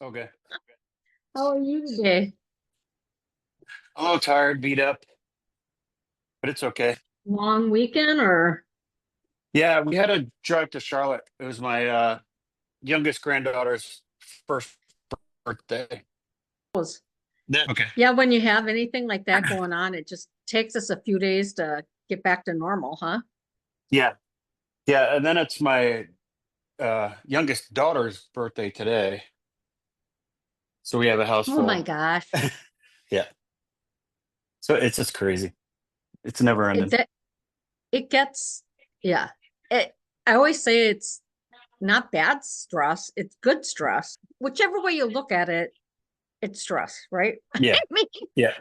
Okay. How are you today? A little tired, beat up, but it's okay. Long weekend or Yeah, we had a drive to Charlotte. It was my youngest granddaughter's first birthday. was Okay. yeah, when you have anything like that going on, it just takes us a few days to get back to normal, huh? Yeah. Yeah. And then it's my youngest daughter's birthday today. So we have a house Oh my full. gosh. Yeah. So it's just crazy. It's never It ending. that it gets yeah. It I always say it's not bad stress, it's good stress. Whichever way you look at it, it's stress, right? I Yeah. mean, Yeah.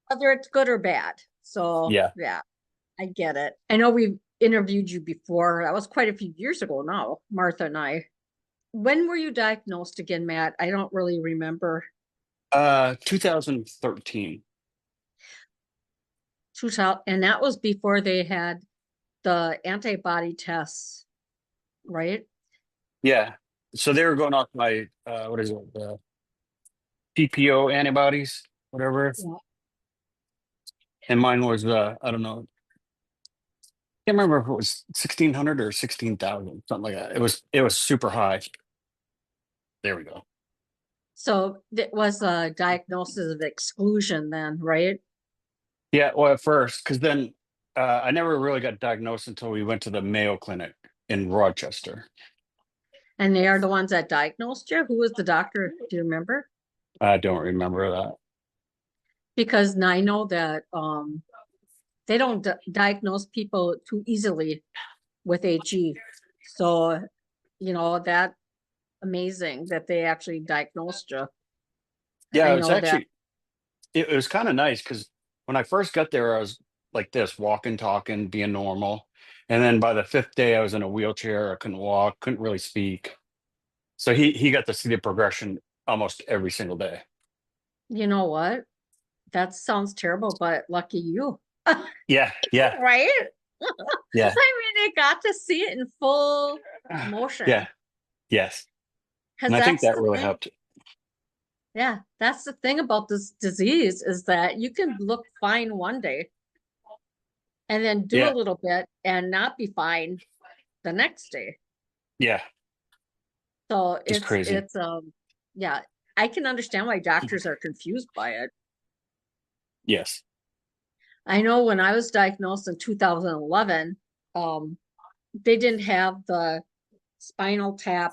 whether it's good or bad. So Yeah. yeah, I get it. I know we've interviewed you before. That was quite a few years ago now, Martha and I. When were you diagnosed again, Matt? I don't really remember. 2013. 2000, and that was before they had the antibody tests, right? Yeah. So they were going off my what is it? PPO antibodies, whatever. Yeah. And mine was I don't know, can't remember if it was 1,600 or 16,000, something like that. It was super high. There we go. So it was a diagnosis of exclusion then, right? Yeah, well, at first, because then I never really got diagnosed until we went to the Mayo Clinic in Rochester. And they are the ones that diagnosed you. Who was the doctor? Do you remember? I don't remember that. Because I know that they don't diagnose people too easily with AG. So, that amazing that they actually diagnosed you. Yeah, I it was know that. actually it was kind of nice because when I first got there, I was like this, walking, talking, being normal. And then by the fifth day, I was in a wheelchair. I couldn't walk, couldn't really speak. So he got to see the progression almost every single day. You know what? That sounds terrible, but lucky you. Yeah, yeah, Right? yeah, I mean, they got to see it in full yeah, motion. yes. Because And I think that's that the really thing. helped. Yeah, that's the thing about this disease is that you can look fine one day and then do a Yeah, little bit and not be fine the next day. yeah, So just it's crazy. it's yeah, I can understand why doctors are confused by it. Yes. I know when I was diagnosed in 2011, um, they didn't have the spinal tap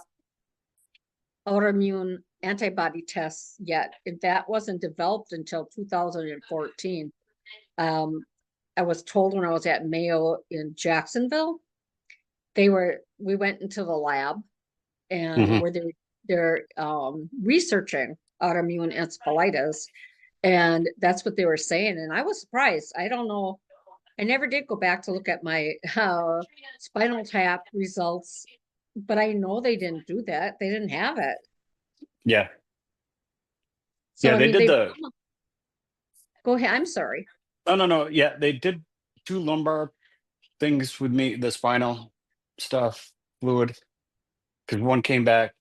autoimmune antibody tests yet. That wasn't developed until 2014. Um, I was told when I was at Mayo in Jacksonville, we went into the lab and Hmm. where they're researching autoimmune encephalitis. And that's what they were saying. And I was surprised. I don't know. I never did go back to look at my spinal tap results, but I know they didn't do that. They didn't have it. Yeah. So, Yeah, I they mean, did they the go ahead. I'm sorry. oh no, no, yeah, they did two lumbar things with me, the spinal stuff, fluid, because one came back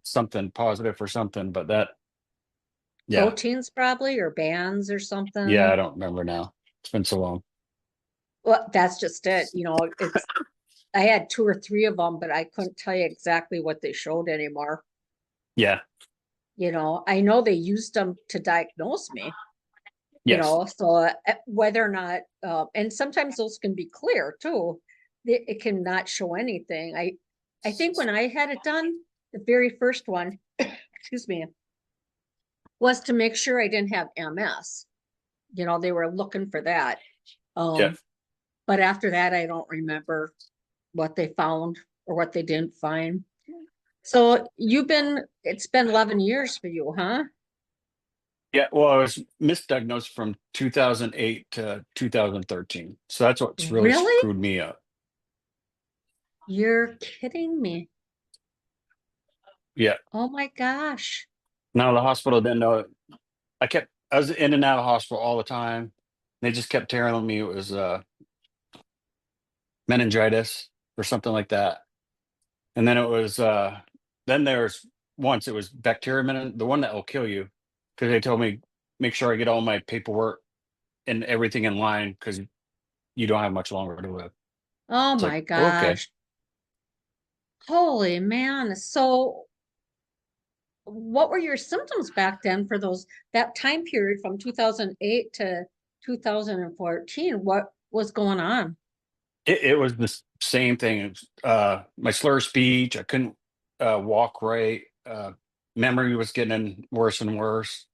something positive for something, but that yeah, Proteins probably or bands or yeah, I something. don't remember now. It's been so long. Well, that's just it. I had two or three of them, but I couldn't tell you exactly what they showed anymore. Yeah. I know they used them to diagnose me, Yes. so whether or not, and sometimes those can be clear too. It can not show anything. I think when I had it done, the very first one, excuse me, was to make sure I didn't have MS. They were looking for that. Yeah. Um, but after that, I don't remember what they found or what they didn't find. So it's been 11 years for you, huh? Yeah. Well, I was misdiagnosed from 2008 to 2013. So that's what's really Really? screwed me up. You're kidding me. Yeah. Oh my gosh. Now the hospital didn't know it. I was in and out of hospital all the time. They just kept telling me it was meningitis or something like that. And then it was then there's once. It was bacterium, the one that will kill you, because they told me make sure I get all my paperwork and everything in line because you don't have much longer to live. Oh It's like, my okay. gosh. Holy man. So what were your symptoms back then for that time period from 2008 to 2014? What was going on? It was the same thing. It was, my slur of speech, I couldn't walk right. Memory was getting worse and worse.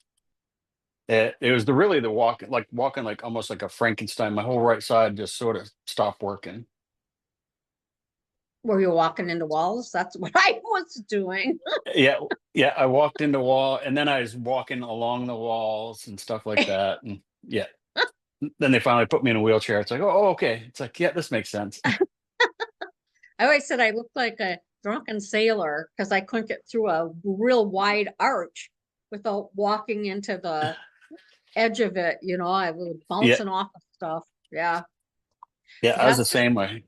It was really the walking like almost like a Frankenstein. My whole right side just sort of stopped working. Were you walking into walls? That's what I was doing. Yeah, yeah. I walked into wall, and then I was walking along the walls and stuff like that. And yeah, then they finally put me in a wheelchair. It's like, oh, okay. It's like, yeah, this makes sense. I always said I looked like a drunken sailor because I couldn't get through a real wide arch without walking into the edge of it. I was Yeah, bouncing off of stuff. Yeah. yeah. I was the That's same way.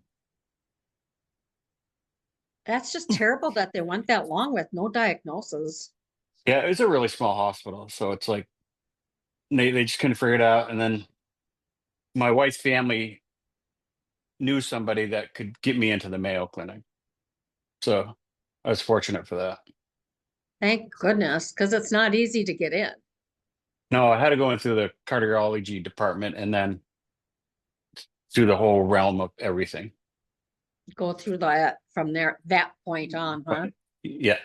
that's just terrible that they went that long with no diagnosis. Yeah, it was a really small hospital, so it's like they just couldn't figure it out. And then my wife's family knew somebody that could get me into the Mayo Clinic, so I was fortunate for that. Thank goodness, because it's not easy to get in. No, I had to go in through the cardiology department and then through the whole realm of everything. Go through that from that point on, But huh? yeah,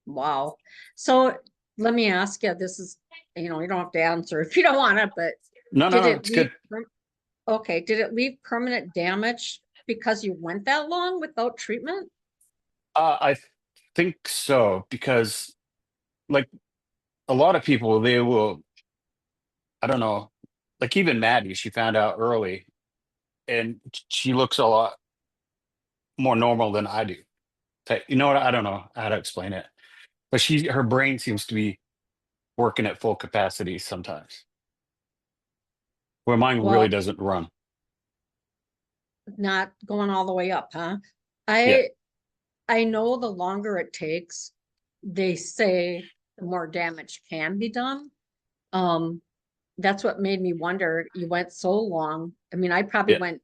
Wow. So let me ask you, this is, you don't have to answer if you don't want to, but no, no, did no, it it's good. leave, okay, did it leave permanent damage because you went that long without treatment? I think so because like a lot of people, they will. I don't know. Like even Maddie, she found out early, and she looks a lot more normal than I do. You know what? I don't know how to explain it, but her brain seems to be working at full capacity sometimes, where mine really Well, doesn't run. not going all the way up, huh? Yeah, I I know the longer it takes, they say the more damage can be done. Um, that's what made me wonder. You went so long. I mean, I probably yeah, went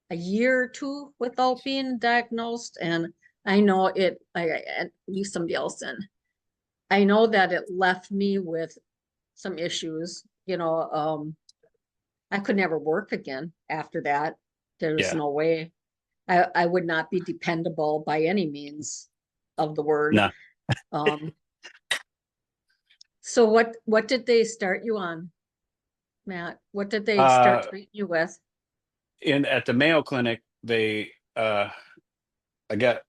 a year or two without being diagnosed, and I know at least somebody else in. I know that it left me with some issues. I could never work again after that. There's yeah. no way. I would not be dependable by any means of the word. No, Um, so what did they start you on, Matt? What did they start uh, treating you with? in at the Mayo Clinic, I got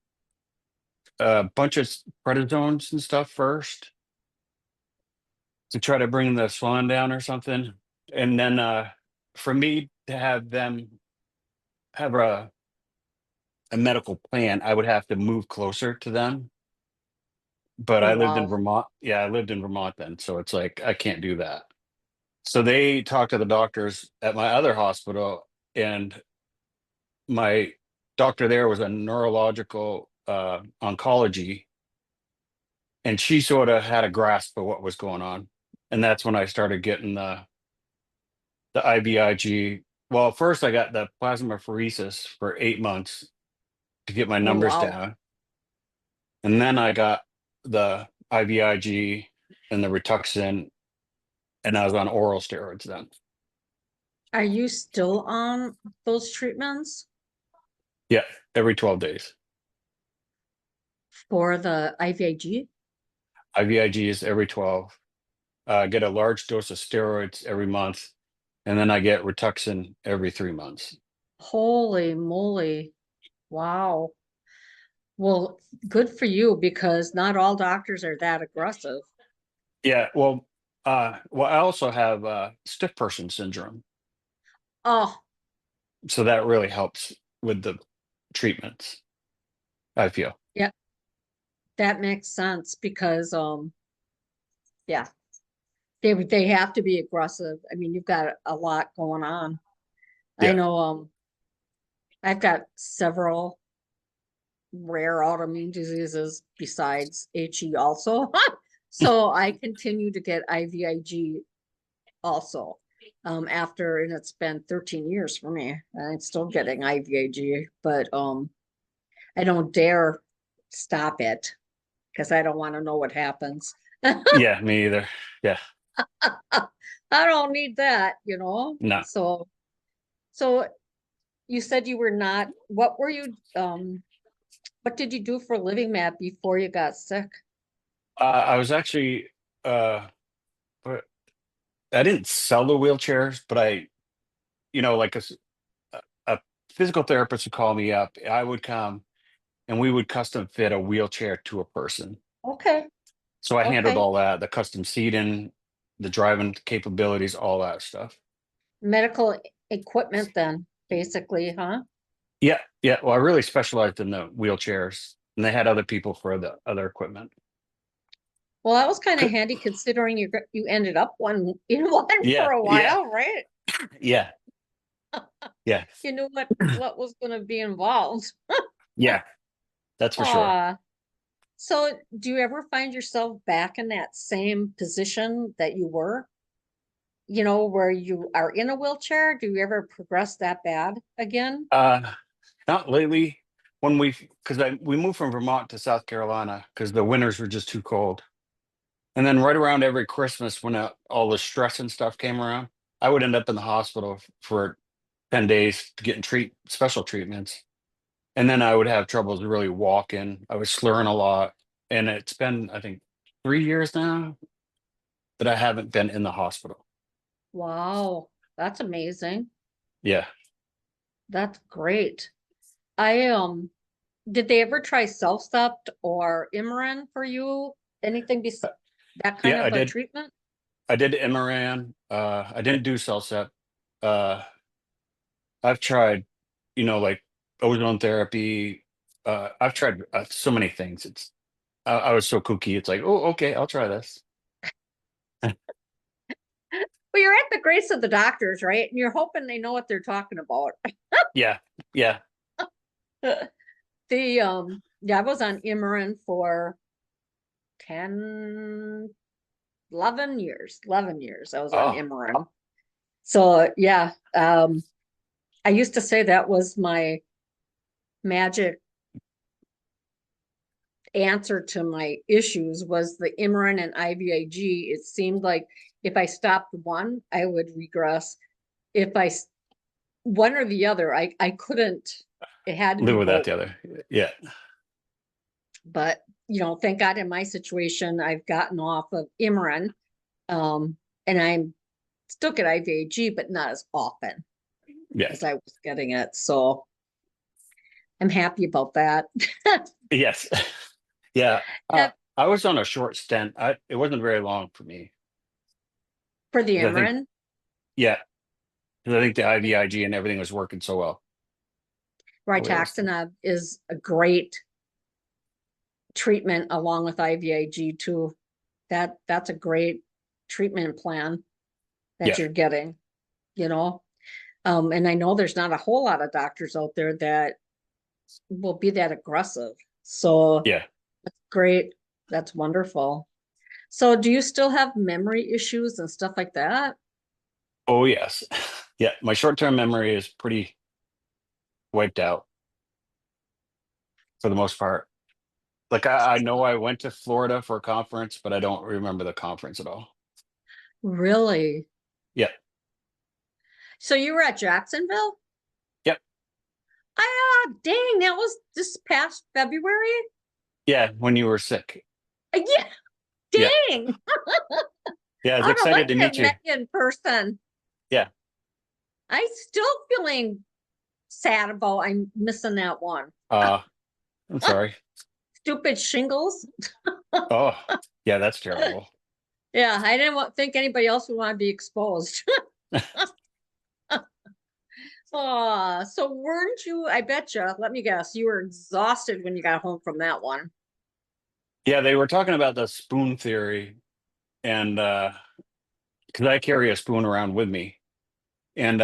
a bunch of prednisones and stuff first to try to bring the swelling down or something, and then for me to have them have a medical plan, I would have to move closer to them. But Oh, I lived in wow. Vermont. Yeah, I lived in Vermont then, so it's like I can't do that. So they talked to the doctors at my other hospital, and my doctor there was a neurological oncology, and she sort of had a grasp of what was going on. And that's when I started getting the IVIG. Well, first I got the plasmapheresis for 8 months to get my Oh, numbers wow. down. And then I got the IVIG and the Rituxan, and I was on oral steroids then. Are you still on those treatments Yeah, every 12 days. for the IVIG? IVIG is every 12. Get a large dose of steroids every month, and then I get Rituxan every 3 months. Holy moly. Wow. Well, good for you because not all doctors are that aggressive. Yeah, well, I also have stiff person syndrome, Oh, so that really helps with the treatments, I feel. yeah, that makes sense because yeah, they have to be aggressive. I mean, you've got a lot going on. I Yeah, know I've got several rare autoimmune diseases besides HE also. So I continue to get IVIG also. After, and it's been 13 years for me, and I'm still getting IVIG, but I don't dare stop it because I don't want to know what happens. Yeah, me either. Yeah, I don't need that, you know? no. So you said you were not, what were you, what did you do for a living, Matt, before you got sick? I was actually, but I didn't sell the wheelchairs, but like a physical therapist would call me up. I would come and we would custom fit a wheelchair to a person. Okay, So I handled okay. all that, the custom seating, the driving capabilities, all that stuff. Medical equipment then, basically, huh? Yeah, yeah. Well, I really specialized in the wheelchairs, and they had other people for the other equipment. Well, that was kind of C- handy considering you ended up one in one Yeah, for a yeah, while, right? yeah, yeah, You knew what was going to be involved. yeah. That's for sure. Uh, so do you ever find yourself back in that same position that you were? You know, where you are in a wheelchair? Do you ever progress that bad again? Uh, Not lately. Because we moved from Vermont to South Carolina because the winters were just too cold. And then right around every Christmas, when all the stress and stuff came around, I would end up in the hospital for 10 days to get special treatments. And then I would have troubles really walking. I was slurring a lot. And it's been, I think, 3 years now that I haven't been in the hospital. Wow, that's amazing. Yeah. That's great. I did they ever try self-stepped or Imuran for you? Anything Uh, that kind Yeah, of a treatment? I did Imaran. I didn't do Cellcept. Uh, I've tried, like ozone therapy. I've tried so many things. I was so kooky. It's like, oh, okay, I'll try this. Well, you're at the grace of the doctors, right? And you're hoping they know what they're talking about. Yeah, yeah. Yeah, I was on Imuran for 10, 11 years. 11 years I was on Oh, Imuran. So yeah, I used to say that was my magic answer to my issues was the Imuran and IVIG. It seemed like if I stopped one, I would regress. If one or the other, I couldn't. It had to live be without both. the other. Yeah, But thank God in my situation, I've gotten off of Imuran, and I'm still get IVIG, but not as often yeah, as I was getting it. So I'm happy about that. yes, yeah. Have- I was on a short stint. It wasn't very long for me for the 'cause I think, Imuran, yeah, because I think the IVIG and everything was working so well the way it was. rituximab is a great treatment along with IVIG too. That's a great treatment plan that Yeah, you're getting, you know. And I know there's not a whole lot of doctors out there that will be that aggressive. So yeah. that's great. That's wonderful. So do you still have memory issues and stuff like that? Oh, yes. Yeah, my short-term memory is pretty wiped out for the most part. Like I know I went to Florida for a conference, but I don't remember the conference at all. Really? Yeah, So you were at Jacksonville? yep, Dang, that was this past February? yeah. When you were sick, Yeah, yeah, dang. yeah. I was I would have excited liked to to have meet you. met you in person. Yeah. I still feeling sad about I'm missing that one. Uh, I'm sorry. Stupid shingles. Oh, yeah, that's terrible. Yeah, I didn't think anybody else would want to be exposed. So weren't you? I bet you. Let me guess. You were exhausted when you got home from that one. Yeah, they were talking about the spoon theory, and because I carry a spoon around with me, and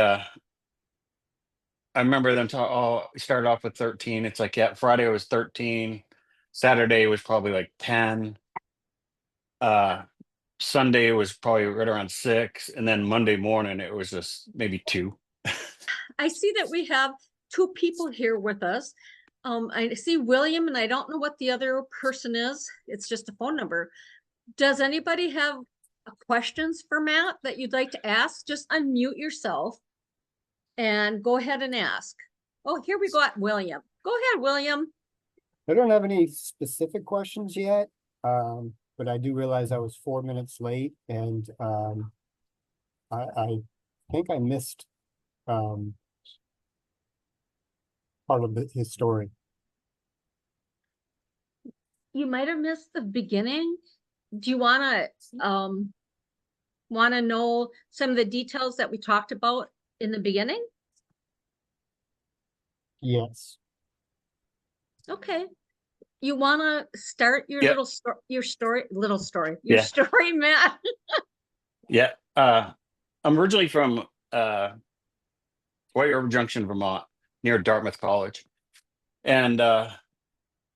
I remember them talk. Oh, we started off with 13. It's like, yeah, Friday was 13. Saturday was probably like 10. Uh, Sunday was probably right around 6, and then Monday morning it was just maybe 2. I see that we have two people here with us. I see William, and I don't know what the other person is. It's just a phone number. Does anybody have questions for Matt that you'd like to ask? Just unmute yourself and go ahead and ask. Oh, here we got William. Go ahead, William. I don't have any specific questions yet, but I do realize I was 4 minutes late, and I think I missed part of his story. You might have missed the beginning. Do you want to know some of the details that we talked about in the beginning? Yes. Okay. You want to start your Yep. your story, Yeah. Matt? Yeah. I'm originally from White River Junction, Vermont, near Dartmouth College. And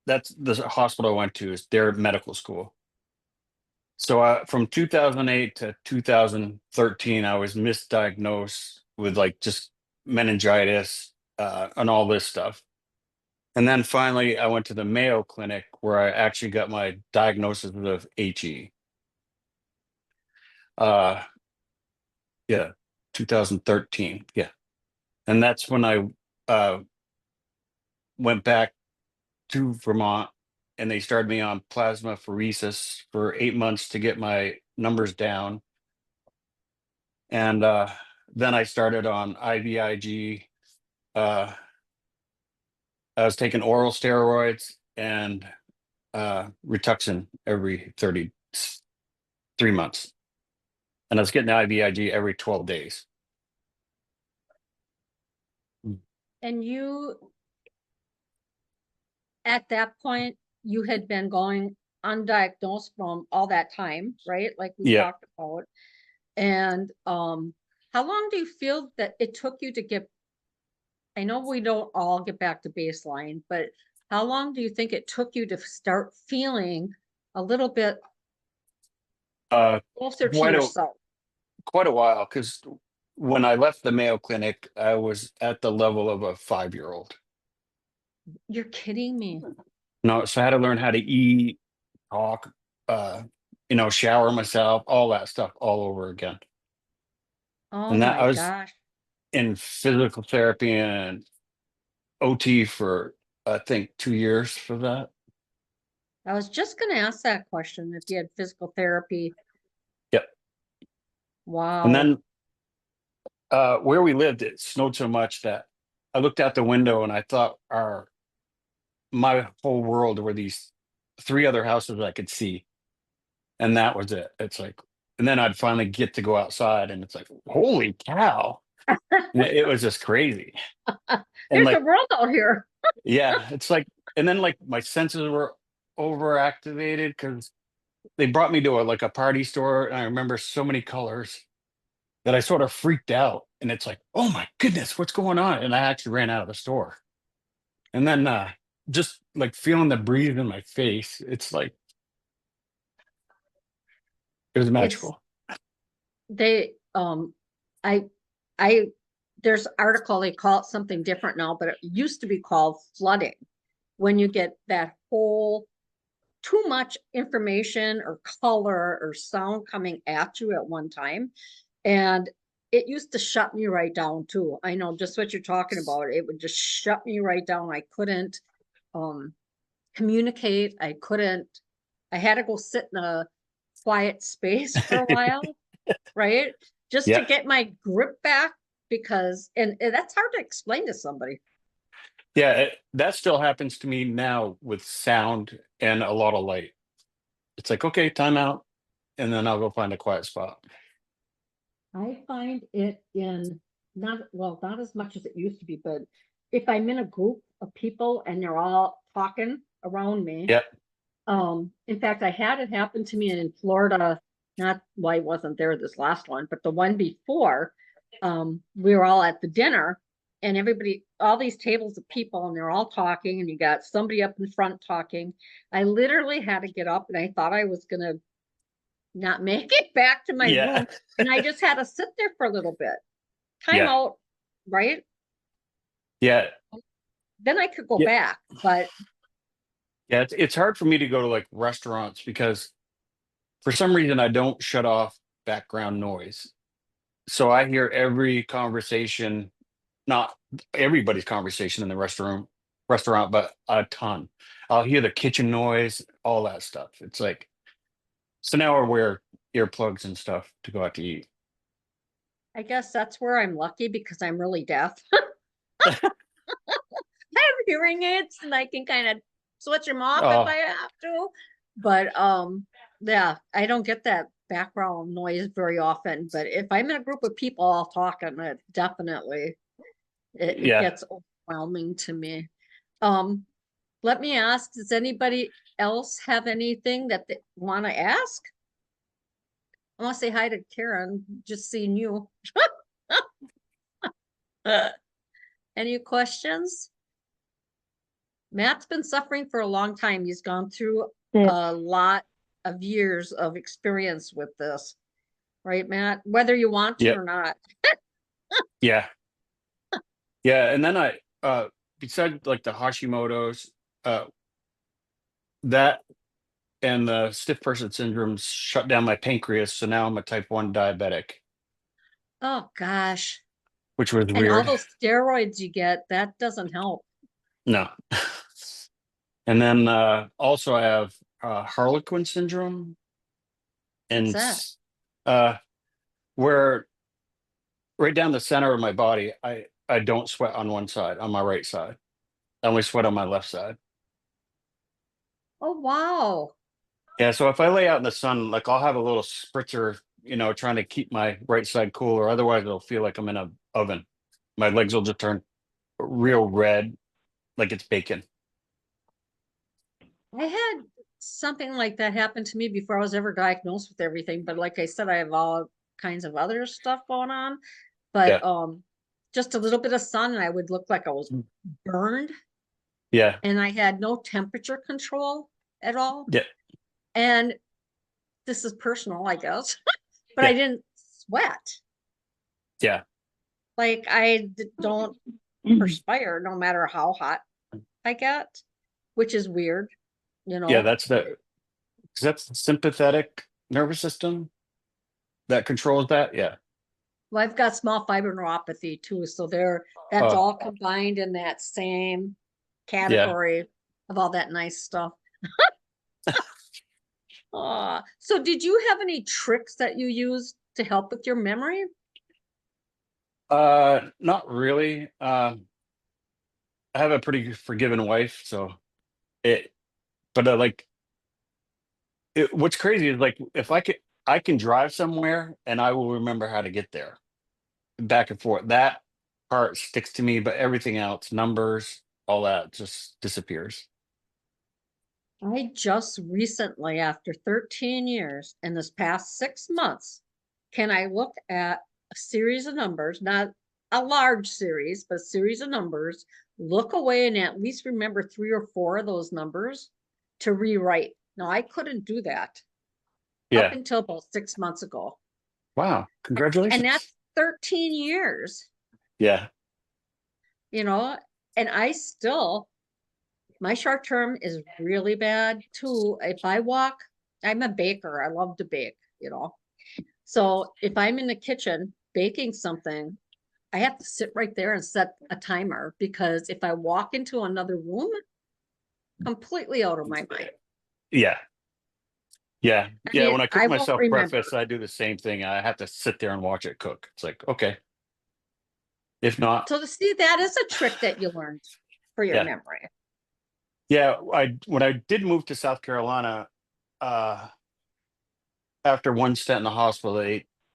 that's the hospital I went to, is their medical school. So from 2008 to 2013, I was misdiagnosed with like just meningitis and all this stuff. And then finally, I went to the Mayo Clinic where I actually got my diagnosis of HE. Yeah, 2013. Yeah. And that's when I went back to Vermont, and they started me on plasmapheresis for 8 months to get my numbers down. And then I started on IVIG. I was taking oral steroids and Rituxan every 3 months. And I was getting the IVIG every 12 days. And you, at that point, you had been going undiagnosed from all that time, right? Like we Yeah. talked about. And how long do you feel that it took you to get, I know we don't all get back to baseline, but how long do you think it took you to start feeling a little bit closer to Quite a yourself? quite a while, because when I left the Mayo Clinic, I was at the level of a 5-year-old. You're kidding me. No, so I had to learn how to eat, talk, shower myself, all that stuff all over again. Oh And that I my was gosh. in physical therapy and OT for I think 2 years for that. I was just going to ask that question if you had physical therapy. Yep. Wow. And then where we lived, it snowed so much that I looked out the window and I thought my whole world were these 3 other houses I could see. And that was it. It's like, and then I'd finally get to go outside and it's like, holy cow. It was just crazy. And There's like, a world out here. yeah, it's like, and then like my senses were overactivated because they brought me to a party store, and I remember so many colors that I sort of freaked out. And it's like, oh my goodness, what's going on? And I actually ran out of the store. And then just like feeling the breeze in my face, it's like it was It's magical. they I there's article, they call it something different now, but it used to be called flooding, when you get that whole too much information or color or sound coming at you at one time. And it used to shut me right down too. I know just what you're talking about. It would just shut me right down. I couldn't communicate. I had to go sit in a quiet space for a while, right? Just to Yeah. get my grip back, because and that's hard to explain to somebody. Yeah, that still happens to me now with sound and a lot of light. It's like, okay, time out, and then I'll go find a quiet spot. I find it in not as much as it used to be, but if I'm in a group of people and they're all talking around me, Yeah. in fact, I had it happen to me in Florida, not why I wasn't there this last one, but the one before, we were all at the dinner and everybody, all these tables of people, and they're all talking, and you got somebody up in front talking. I literally had to get up, and I thought I was gonna not make it back to my Yeah. room, and I just had to sit there for a little bit. Time Yeah. out, right? Yeah. Then I could go Yeah. back, but Yeah. It's hard for me to go to like restaurants because for some reason I don't shut off background noise. So I hear every conversation, not everybody's conversation in the restaurant, but a ton. I'll hear the kitchen noise, all that stuff. It's like, so now I wear earplugs and stuff to go out to eat. I guess that's where I'm lucky because I'm really deaf. I have hearing aids and I can kind of switch them off if I Oh, have to. But yeah, I don't get that background noise very often. But if I'm in a group of people all talking, it definitely it yeah. gets overwhelming to me. Let me ask, does anybody else have anything that they want to ask? I want to say hi to Karen, just seeing you. Any questions? Matt's been suffering for a long time. He's gone through a lot of years of experience with this, right, Matt? Whether you want to Yep. or not. Yeah. Yeah. And then besides like the Hashimoto's, uh, that and the stiff person syndrome shut down my pancreas. So now I'm a type 1 diabetic, Oh gosh. which was And all weird. those steroids you get, that doesn't help. No. And then also I have Harlequin syndrome What's and that? uh, where right down the center of my body, I don't sweat on one side, on my right side. I only sweat on my left side. Oh wow. Yeah, so if I lay out in the sun, like I'll have a little spritzer, trying to keep my right side cool, or otherwise it'll feel like I'm in an oven. My legs will just turn real red, like it's bacon. I had something like that happen to me before I was ever diagnosed with everything. But like I said, I have all kinds of other stuff going on. Yeah, But just a little bit of sun and I would look like I was burned, yeah, and I had no temperature control at all. yeah, And this is personal, I guess, but I yeah, didn't sweat. yeah, Like don't perspire no matter how hot I get, which is weird, you yeah. know. That's the sympathetic nervous system that controls that. Yeah. Well, I've got small fiber neuropathy too, so that's Oh, all combined in that same yeah. category of all that nice stuff. So did you have any tricks that you used to help with your memory? Not really. I have a pretty forgiving wife, so it. But like, what's crazy is like if I can drive somewhere and I will remember how to get there, back and forth. That part sticks to me, but everything else, numbers, all that, just disappears. I just recently, after 13 years, in this past 6 months, can I look at a series of numbers, not a large series, but a series of numbers, look away and at least remember 3 or 4 of those numbers to rewrite. Now, I couldn't do that up Yeah. until about 6 months ago. Wow. And Congratulations. that's 13 years, Yeah. you know, and I still, my short term is really bad too. If I walk, I'm a baker. I love to bake, you know. So if I'm in the kitchen baking something, I have to sit right there and set a timer because if I walk into another room, completely out of my mind. Yeah. Yeah. I Yeah. mean, When I cook I won't myself remember. breakfast, I do the same thing. I have to sit there and watch it cook. It's like, okay. If not, So to see that is a trick that you learned for your yeah. memory. Yeah. When I did move to South Carolina, uh, after one stint in the hospital,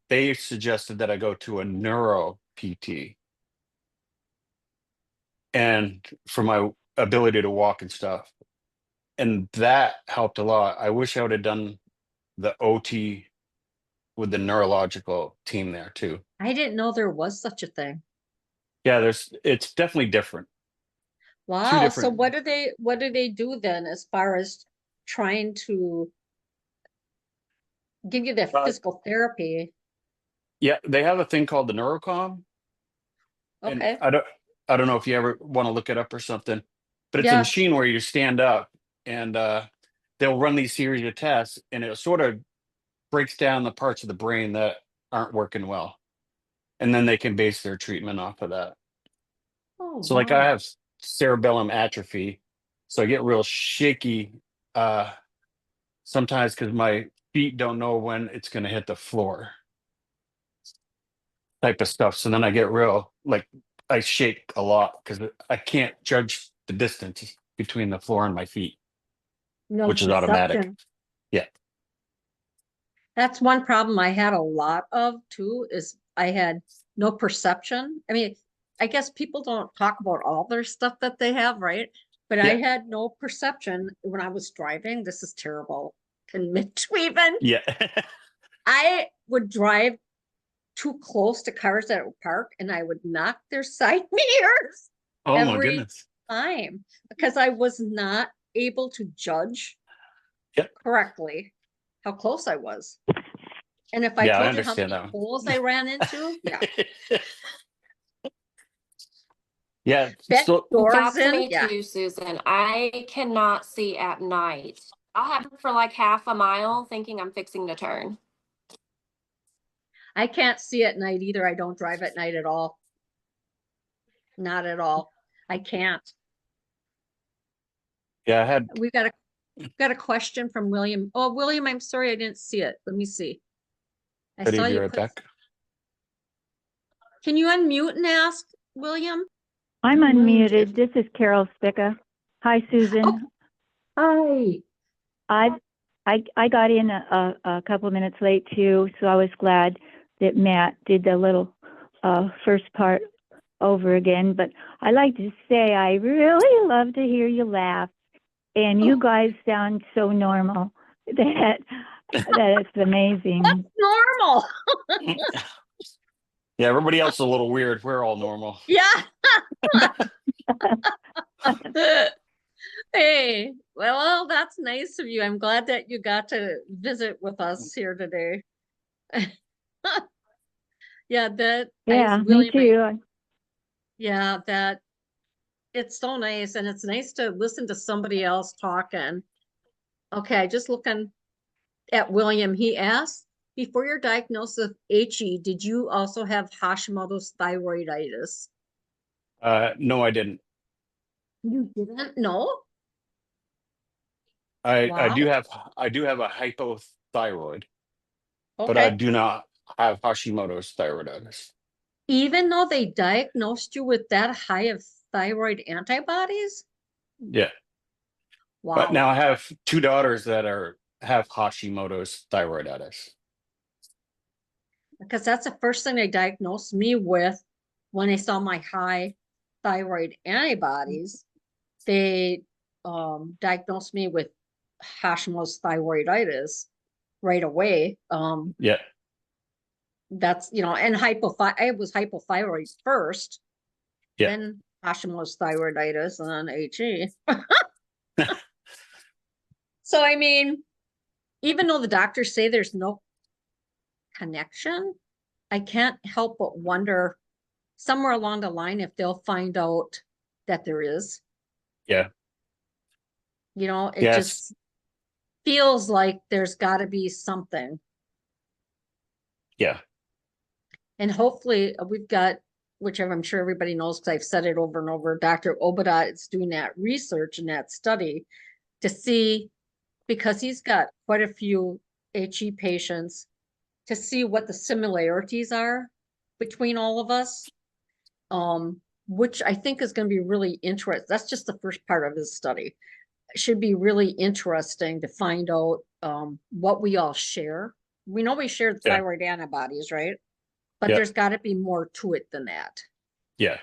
they suggested that I go to a neuro PT and for my ability to walk and stuff. And that helped a lot. I wish I would have done the OT with the neurological team there too. I didn't know there was such a thing. Yeah, it's definitely different. Two Wow. So different. what do they do then as far as trying to give you that Uh, physical therapy? yeah, they have a thing called the neurocom, and Okay. I don't know if you ever want to look it up or something, but it's a Yes. machine where you stand up and they'll run these series of tests, and it sort of breaks down the parts of the brain that aren't working well, and then they can base their treatment off of that. Oh, So like I wow. have cerebellum atrophy, so I get real shaky uh sometimes because my feet don't know when it's going to hit the floor type of stuff. So then I get real like I shake a lot because I can't judge the distance between the floor and my feet, No which is automatic. perception. Yeah. That's one problem I had a lot of too, is I had no perception. I mean, I guess people don't talk about all their stuff that they have, right? But I Yeah. had no perception when I was driving. This is terrible to admit to even. Yeah. I would drive too close to cars that would park and I would knock their side mirrors Oh my every goodness. time because I was not able to judge Yeah. correctly how close I was. And if I Yeah, I told you how understand many that holes I ran into, yeah. one. Yeah. Bet So doors That's in, me yeah. too, Susan. I cannot see at night. I'll have it for like half a mile thinking I'm fixing to turn. I can't see at night either. I don't drive at night at all. Not at all. I can't. yeah, I had We've got a question from William. Oh, William, I'm sorry I didn't see it. Let me see. I ready saw to be you right put. back. Can you unmute and ask, William? I'm William unmuted. This is Carol Spicka. Hi, Susan. Hi. I got in a couple of minutes late too, so I was glad that Matt did the little first part over again. But I like to say I really love to hear you laugh, and you guys sound so normal that it's amazing. Normal. Yeah, everybody else is a little weird. We're all normal. Yeah. Hey, well, that's nice of you. I'm glad that you got to visit with us here today. Yeah, that Yeah, me William, too. yeah, that it's so nice, and it's nice to listen to somebody else talking. Okay, just looking at William, he asked, before your diagnosis of HE, did you also have Hashimoto's thyroiditis? No, I didn't. You didn't? No? I Wow. do have a hypothyroid, but I Okay. do not have Hashimoto's thyroiditis. Even though they diagnosed you with that high of thyroid antibodies? Yeah. But Wow. now I have two daughters that have Hashimoto's thyroiditis. Because that's the first thing they diagnosed me with when they saw my high thyroid antibodies. They diagnosed me with Hashimoto's thyroiditis right away. Yeah. That's, and I was hypothyroid first, Yeah. then Hashimoto's thyroiditis, and then HE. So, I mean, even though the doctors say there's no connection, I can't help but wonder somewhere along the line if they'll find out that there is. Yeah. It Yes. just feels like there's got to be something. Yeah. And hopefully we've got, whichever I'm sure everybody knows because I've said it over and over, Dr. Obada is doing that research and that study to see, because he's got quite a few HE patients, to see what the similarities are between all of us, which I think is going to be really interesting. That's just the first part of his study. It should be really interesting to find out what we all share. We know we share the Yeah. thyroid antibodies, right? But Yeah. there's got to be more to it than that. Yeah.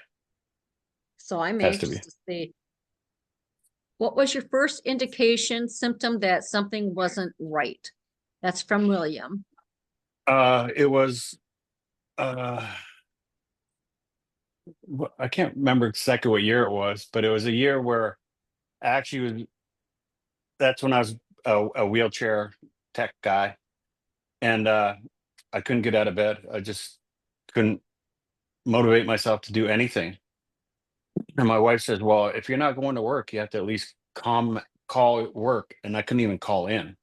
So I'm Has to be. anxious to see. What was your first indication, symptom that something wasn't right? That's from William. It was I can't remember exactly what year it was, but it was a year where I actually was, that's when I was a wheelchair tech guy. And I couldn't get out of bed. I just couldn't motivate myself to do anything. And my wife says, well, if you're not going to work, you have to at least call work. And I couldn't even call in.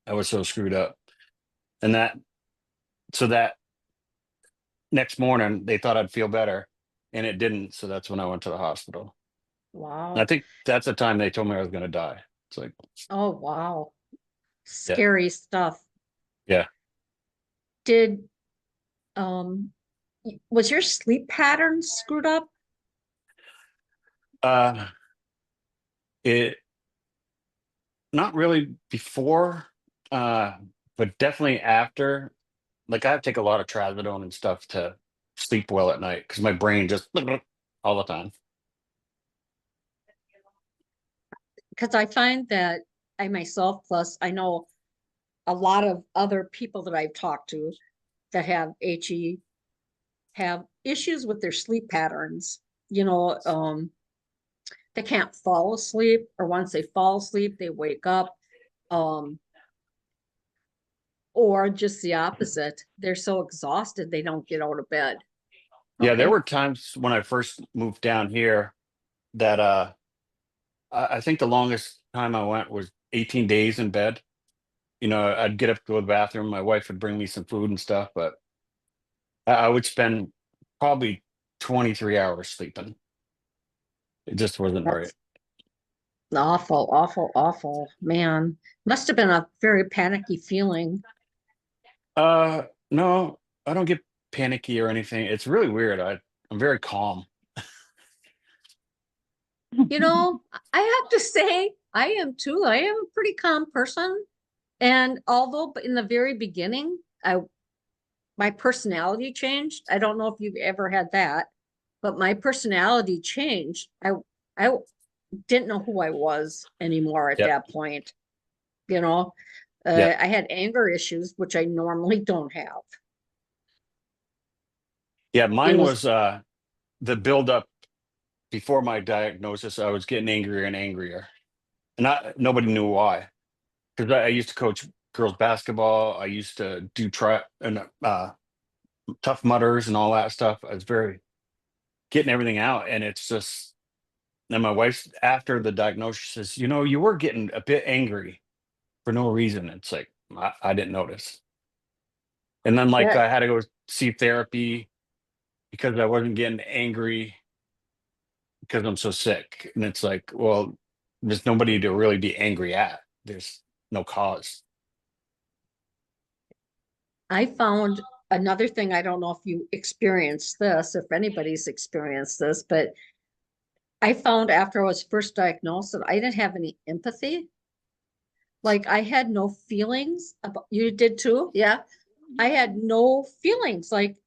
I was so screwed up. And so that next morning, they thought I'd feel better, and it didn't. So that's when I went to the hospital. And I Wow. think that's the time they told me I was going to die. It's like, Oh, wow. yeah, Scary stuff. yeah. Did, was your sleep pattern screwed up? Uh, it not really before, uh, but definitely after. Like I have to take a lot of trazodone and stuff to sleep well at night because my brain just all the time. Because I find that I myself, plus I know a lot of other people that I've talked to that have HE have issues with their sleep patterns. They can't fall asleep, or once they fall asleep, they wake up. Or just the opposite. They're so exhausted they don't get out of bed. Yeah, there Okay. were times when I first moved down here that I think the longest time I went was 18 days in bed. I'd get up to go to the bathroom, my wife would bring me some food and stuff, but I would spend probably 23 hours sleeping. It just wasn't right. That's awful, awful, awful. Man, must have been a very panicky feeling. No, I don't get panicky or anything. It's really weird. I'm very calm. I have to say, I am too. I am a pretty calm person. And although in the very beginning, my personality changed. I don't know if you've ever had that, but my personality changed. I didn't know who I was anymore at Yep. that point. You know, Yep. I had anger issues, which I normally don't have. Yeah, It mine was, was the buildup before my diagnosis. I was getting angrier and angrier. And nobody knew why. Because I used to coach girls basketball. I used to do tough mutters and all that stuff. I was very getting everything out. And it's just, and my wife, after the diagnosis, says, you were getting a bit angry for no reason. It's like, I didn't notice. And then, like, that I had to go see therapy because I wasn't getting angry because I'm so sick. And it's like, well, there's nobody to really be angry at. There's no cause. I found another thing. I don't know if you experienced this, if anybody's experienced this, but I found after I was first diagnosed that I didn't have any empathy. Like I had no feelings about, you did too? Yeah. I had no feelings. Like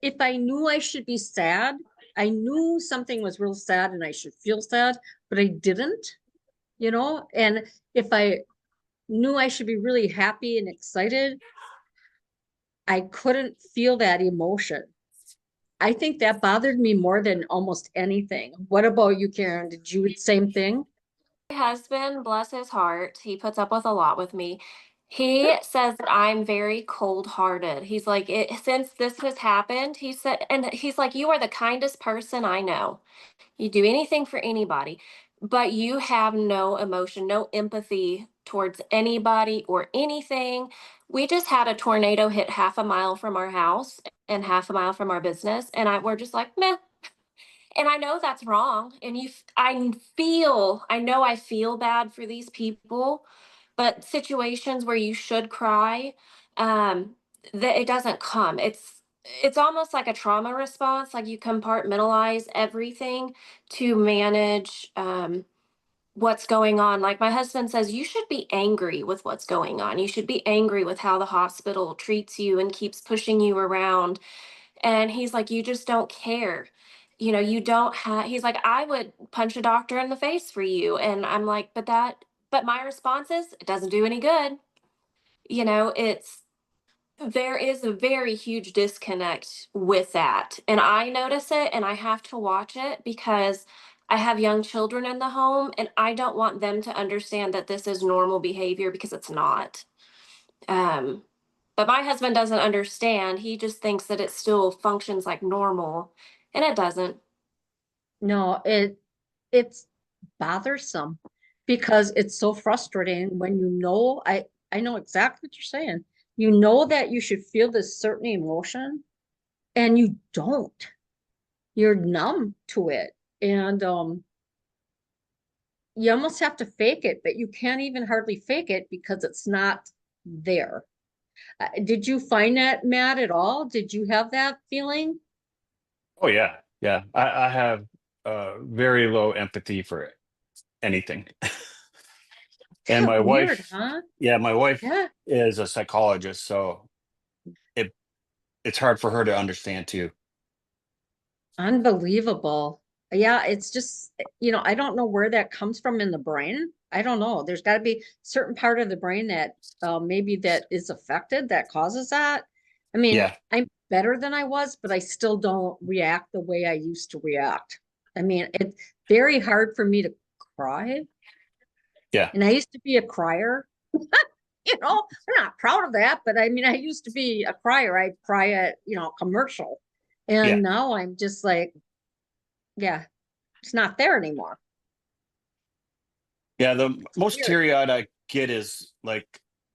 if I knew I should be sad, I knew something was real sad and I should feel sad, but I didn't. And if I knew I should be really happy and excited, I couldn't feel that emotion. I think that bothered me more than almost anything. What about you, Karen? Did you same thing? My husband, bless his heart, he puts up with a lot with me. He says that I'm very cold-hearted. He's like, since this has happened, he said, and he's like, you are the kindest person I know. You do anything for anybody, but you have no emotion, no empathy towards anybody or anything. We just had a tornado hit half a mile from our house and half a mile from our business, and we're just like, meh. And I know that's wrong. And I know I feel bad for these people, but situations where you should cry, that it doesn't come. It's almost like a trauma response, like you compartmentalize everything to manage what's going on. Like my husband says, you should be angry with what's going on. You should be angry with how the hospital treats you and keeps pushing you around. And he's like, you just don't care. You don't have, he's like, I would punch a doctor in the face for you. And I'm like, but my response is, it doesn't do any good. It's, There is a very huge disconnect with that. And I notice it and I have to watch it because I have young children in the home and I don't want them to understand that this is normal behavior because it's not. Um, but my husband doesn't understand. He just thinks that it still functions like normal and it doesn't. No, it's bothersome because it's so frustrating when you know, I know exactly what you're saying. You know that you should feel this certain emotion and you don't. You're numb to it. And you almost have to fake it, but you can't even hardly fake it because it's not there. Did you find that, Matt, at all? Did you have that feeling? Oh yeah, yeah. I have very low empathy for anything. And my Weird, wife, huh? yeah, my wife Yeah, is a psychologist, so it it's hard for her to understand too. unbelievable. Yeah, it's just, I don't know where that comes from in the brain. I don't know. There's got to be certain part of the brain that maybe that is affected that causes that. I mean, Yeah, I'm better than I was, but I still don't react the way I used to react. I mean, it's very hard for me to cry. yeah, And I used to be a crier. I'm not proud of that, but I mean, I used to be a crier. I'd cry at, commercial. yeah, And now I'm just like, yeah, it's not there anymore. yeah. The most Weird. teary-eyed I get is like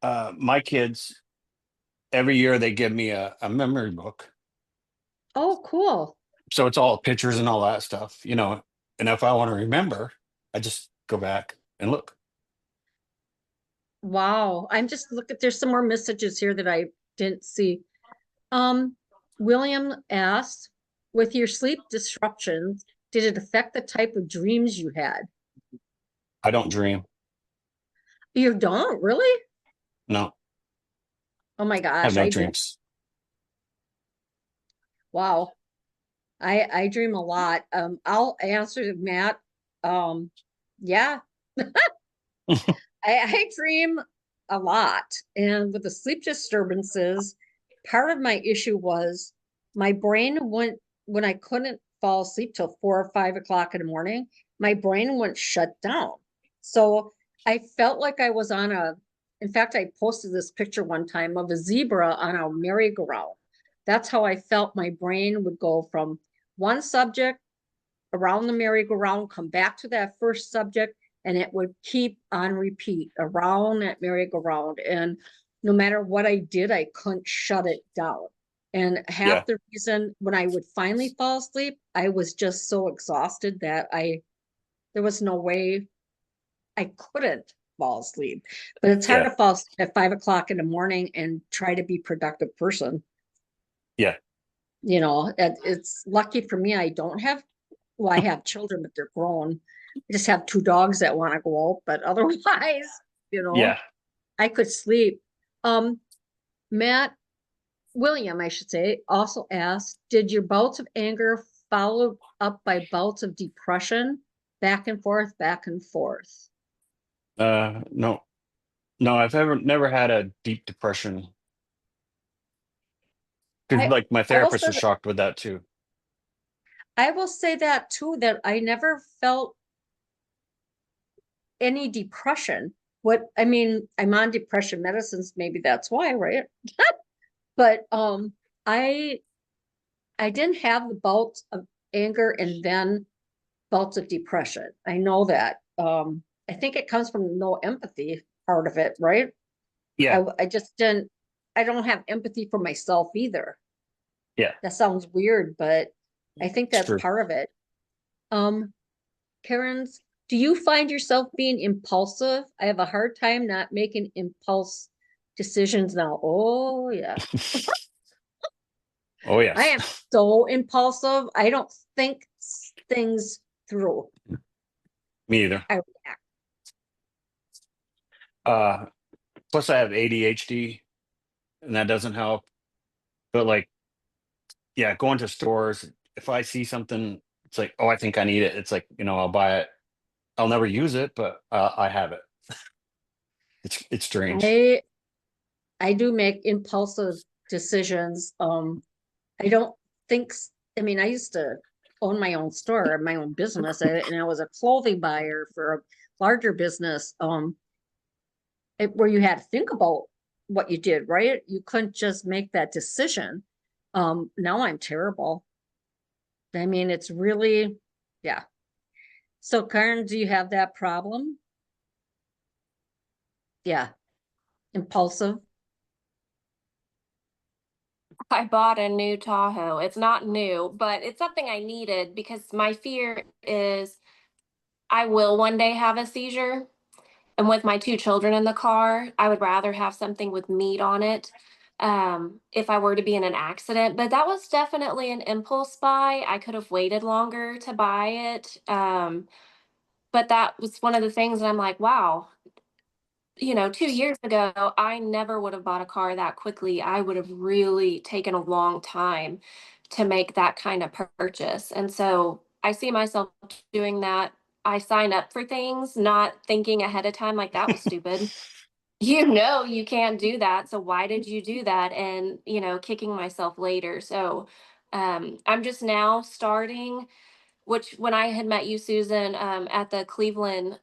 my kids every year they give me a memory book. Oh, cool. So it's all pictures and all that stuff, you know. And if I want to remember, I just go back and look. Wow. I'm just looking, there's some more messages here that I didn't see. Um, William asked, with your sleep disruptions, did it affect the type of dreams you had? I don't dream. You don't really? No, Oh my I have gosh, no I do. dreams. Wow. I dream a lot. I'll answer Matt. Yeah, I dream a lot. And with the sleep disturbances, part of my issue was my brain went, when I couldn't fall asleep till 4 or 5 o'clock in the morning, my brain went shut down. So I felt like I was on in fact, I posted this picture one time of a zebra on a merry-go-round. That's how I felt my brain would go from one subject around the merry-go-round, come back to that first subject, and it would keep on repeat around that merry-go-round. And no matter what I did, I couldn't shut it down. And Yeah, half the reason when I would finally fall asleep, I was just so exhausted that there was no way I couldn't fall asleep. But it's hard yeah, to fall asleep at 5 o'clock in the morning and try to be a productive person. yeah, It's lucky for me, I don't have, well, I have children, but they're grown. I just have two dogs that want to go out, but otherwise, you know, yeah. I could sleep. Um, Matt, William, I should say, also asked, did your bouts of anger follow up by bouts of depression? Back and forth, back and forth. No, no. I've never had a deep depression because, I, like, my I will therapist say was that, shocked with that too. I will say that too, that I never felt any depression. I mean, I'm on depression medicines, maybe that's why, right? But I I didn't have the bouts of anger and then bouts of depression. I know that. I think it comes from no empathy part of it, right? Yeah, I just didn't, I don't have empathy for myself either. yeah, That sounds weird, but I think it's that's true. part of it. Um, Karen's, do you find yourself being impulsive? I have a hard time not making impulse decisions now. Oh, yeah. Oh I yes, am so impulsive. I don't think things through. me either. I react. Uh, Plus I have ADHD, and that doesn't help. But like, yeah, going to stores, if I see something, it's like, oh, I think I need it. It's like, I'll buy it. I'll never use it, but I have it. It's strange. I do make impulsive decisions. I don't think, I mean, I used to own my own store, my own business, and I was a clothing buyer for a larger business, where you had to think about what you did, right? You couldn't just make that decision. Now I'm terrible. I mean, it's really, yeah. So Karen, do you have that problem? Yeah. Impulsive? I bought a new Tahoe. It's not new, but it's something I needed because my fear is I will one day have a seizure. And with my two children in the car, I would rather have something with meat on it if I were to be in an accident. But that was definitely an impulse buy. I could have waited longer to buy it. But that was one of the things that I'm like, wow, 2 years ago, I never would have bought a car that quickly. I would have really taken a long time to make that kind of purchase. And so I see myself doing that. I sign up for things, not thinking ahead of time, like that was stupid. You can't do that. So why did you do that? And, kicking myself later. So I'm just now starting, which when I had met you, Susan, at the Cleveland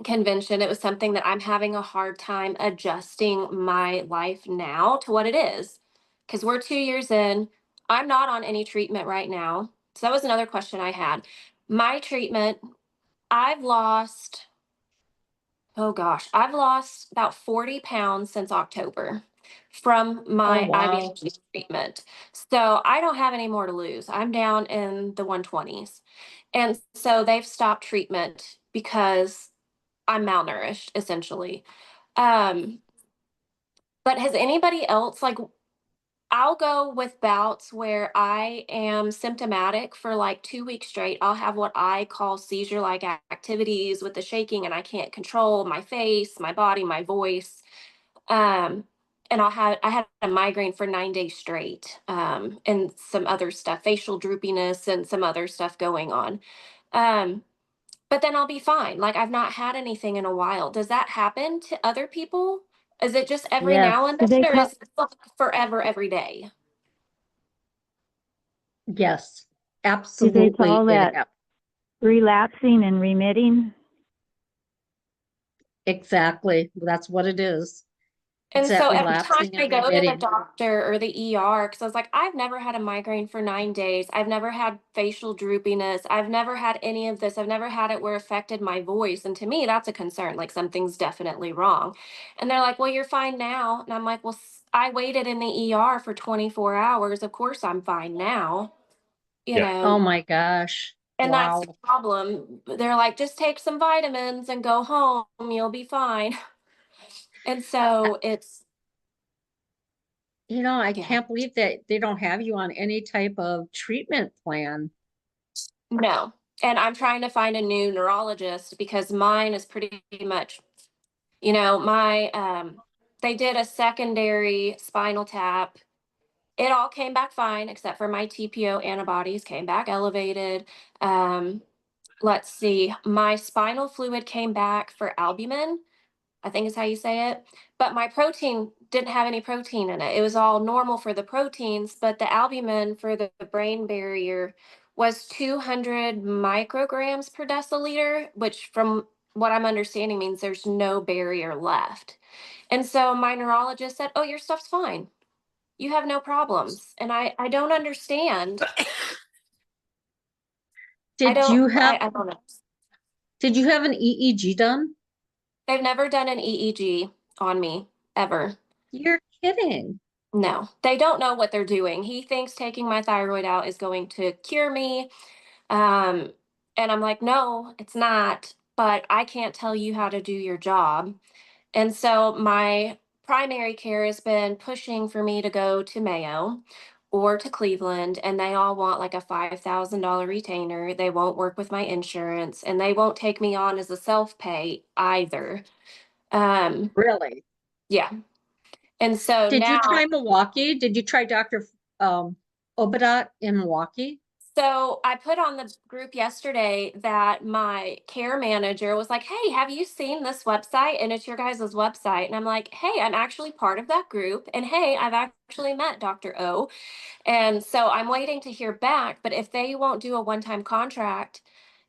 convention, it was something that I'm having a hard time adjusting my life now to what it is. Because we're 2 years in, I'm not on any treatment right now. So that was another question I had. My treatment, I've lost, oh gosh, I've lost about 40 pounds since October from Oh, my wow. IVIG treatment. So I don't have any more to lose. I'm down in the 120s. And so they've stopped treatment because I'm malnourished, essentially. Um, but has anybody else, like, I'll go with bouts where I am symptomatic for like 2 weeks straight. I'll have what I call seizure like activities with the shaking, and I can't control my face, my body, my voice. Um, and I had a migraine for 9 days straight, and some other stuff, facial droopiness, and some other stuff going on. Um, but then I'll be fine. Like I've not had anything in a while. Does that happen to other people? Is it just every Yes, now and Do then, they or call, is it like forever, every day? yes, do they absolutely. call that relapsing and remitting? Exactly. That's what it is. It's And that so every time relapsing I and go to the remitting. doctor or the ER, because I was like, I've never had a migraine for 9 days. I've never had facial droopiness. I've never had any of this. I've never had it where it affected my voice. And to me, that's a concern. Like something's definitely wrong. And they're like, well, you're fine now. And I'm like, well, I waited in the ER for 24 hours. Of course I'm fine now, you Yeah. Oh know, my gosh. and that's Wow. the problem. They're like, just take some vitamins and go home. You'll be fine. And so it's, I yeah. can't believe that they don't have you on any type of treatment plan. No. And I'm trying to find a new neurologist because mine is pretty much, my they did a secondary spinal tap. It all came back fine except for my TPO antibodies came back elevated. Um, let's see. My spinal fluid came back for albumin, I think is how you say it. But my protein didn't have any protein in it. It was all normal for the proteins, but the albumin for the brain barrier was 200 micrograms per deciliter, which from what I'm understanding means there's no barrier left. And so my neurologist said, "Oh, your stuff's fine. You have no problems." And I don't understand. Did you have I don't know. did you have an EEG done? They've never done an EEG on me ever. You're kidding. No, they don't know what they're doing. He thinks taking my thyroid out is going to cure me. Um, and I'm like, no, it's not, but I can't tell you how to do your job. And so my primary care has been pushing for me to go to Mayo or to Cleveland, and they all want like a $5,000 retainer. They won't work with my insurance, and they won't take me on as a self pay either. Um, Really? yeah. And so Did you now try Milwaukee? Did you try Dr. Obadat in Milwaukee? So I put on the group yesterday that my care manager was like, "Hey, have you seen this website?" And it's your guys' website. And I'm like, "Hey, I'm actually part of that group. And hey, I've actually met Dr. O." And so I'm waiting to hear back. But if they won't do a one-time contract,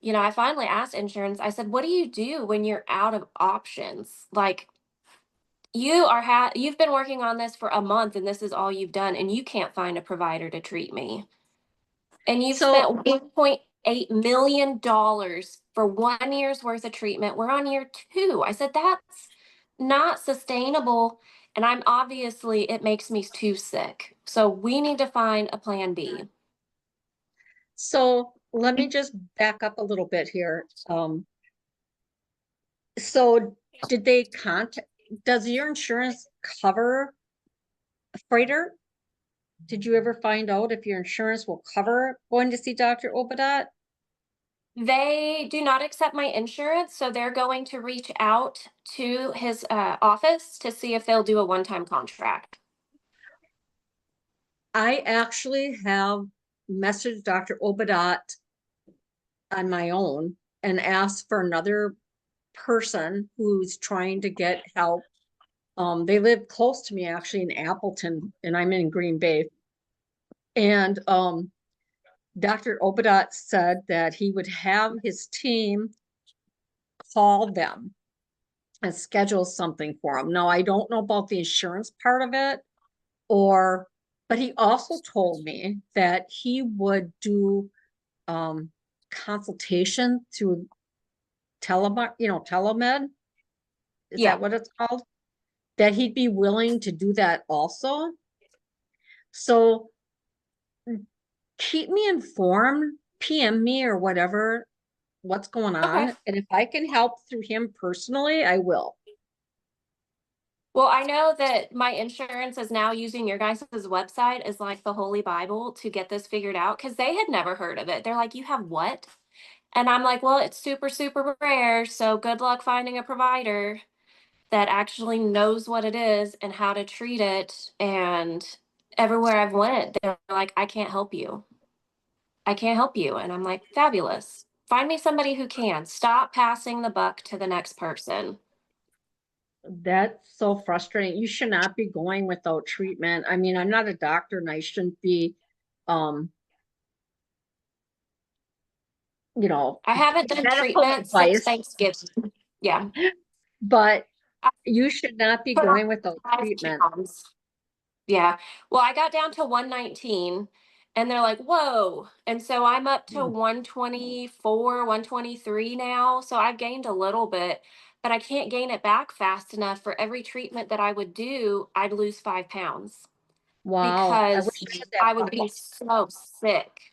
I finally asked insurance, I said, "What do you do when you're out of options? Like, you've been working on this for a month and this is all you've done, and you can't find a provider to treat me. And you've So, spent $1.8 million for 1 year's worth of treatment. We're on year 2." I said, "That's not sustainable. And it makes me too sick. So we need to find a plan B." so let me just back up a little bit here. So did they does your insurance cover a freighter? Did you ever find out if your insurance will cover going to see Dr. Obadat? They do not accept my insurance, so they're going to reach out to his office to see if they'll do a one-time contract. I actually have messaged Dr. Obadat on my own and asked for another person who's trying to get help. They live close to me actually in Appleton, and I'm in Green Bay. And Dr. Obadat said that he would have his team call them and schedule something for them. Now, I don't know about the insurance part of it, but he also told me that he would do consultation through telemed. Is Yeah. that what it's called? That he'd be willing to do that also. So keep me informed, PM me or whatever, what's going on. Okay. And if I can help through him personally, I will. Well, I know that my insurance is now using your guys' website as like the Holy Bible to get this figured out, because they had never heard of it. They're like, "You have what?" And I'm like, "Well, it's super, super rare. So good luck finding a provider that actually knows what it is and how to treat it." And everywhere I've went, they're like, "I can't help you. I can't help you." And I'm like, "Fabulous. Find me somebody who can. Stop passing the buck to the next person." That's so frustrating. You should not be going without treatment. I mean, I'm not a doctor and I shouldn't be, um, I haven't done medical treatment since advice, Thanksgiving. Yeah. but I you should not be put on going without 5 treatment. pounds. Yeah. Well, I got down to 119 and they're like, "Whoa." And so I'm up to 124, 123 now. So I've gained a little bit, but I can't gain it back fast enough. For every treatment that I would do, I'd lose 5 pounds Wow. I wish because I had that I would be problem. so sick.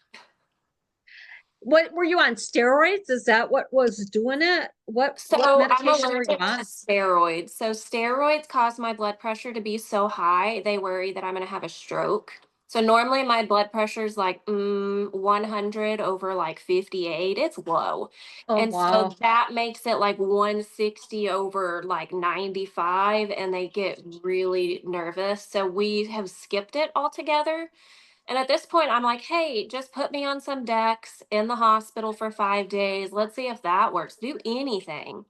What were you on, steroids? Is that what was doing it? What So I'm medication were you allergic to on? steroids. So steroids cause my blood pressure to be so high, they worry that I'm going to have a stroke. So normally my blood pressure is like 100 over like 58. It's low. Oh, And so wow. that makes it like 160 over like 95, and they get really nervous. So we have skipped it altogether. And at this point, I'm like, "Hey, just put me on some Dex in the hospital for 5 days. Let's see if that works. Do anything.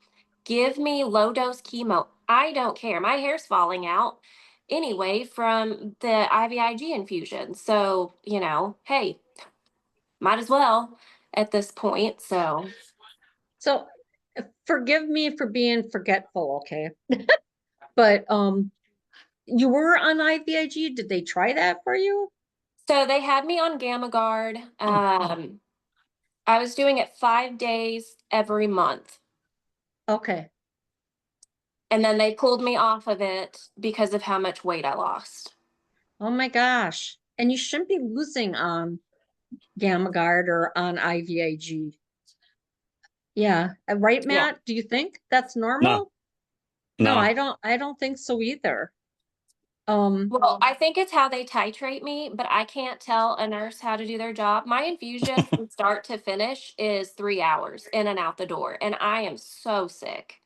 Give me low dose chemo. I don't care. My hair's falling out anyway from the IVIG infusion. So, hey, might as well at this point." So, So forgive me for being forgetful, okay? But you were on IVIG. Did they try that for you? they had me on Gamma Guard. I was doing it 5 days every month. Okay. And then they pulled me off of it because of how much weight I lost. Oh my gosh. And you shouldn't be losing on Gamma Guard or on IVIG. Yeah. Right, Yeah. Matt? Do you think that's No, normal? No, no. I don't think so either. Well, I think it's how they titrate me, but I can't tell a nurse how to do their job. My infusion from start to finish is 3 hours in and out the door, and I am so sick.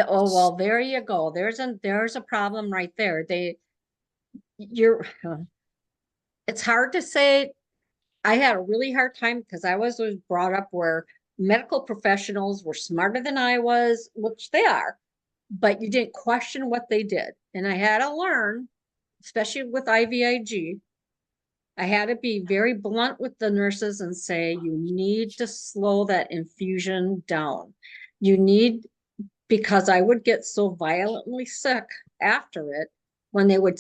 Oh well, there you go. There's a problem right there. You're it's hard to say I had a really hard time because I was brought up where medical professionals were smarter than I was, which they are, but you didn't question what they did. And I had to learn, especially with IVIG, I had to be very blunt with the nurses and say, you need to slow that infusion down. You need, because I would get so violently sick after it when they would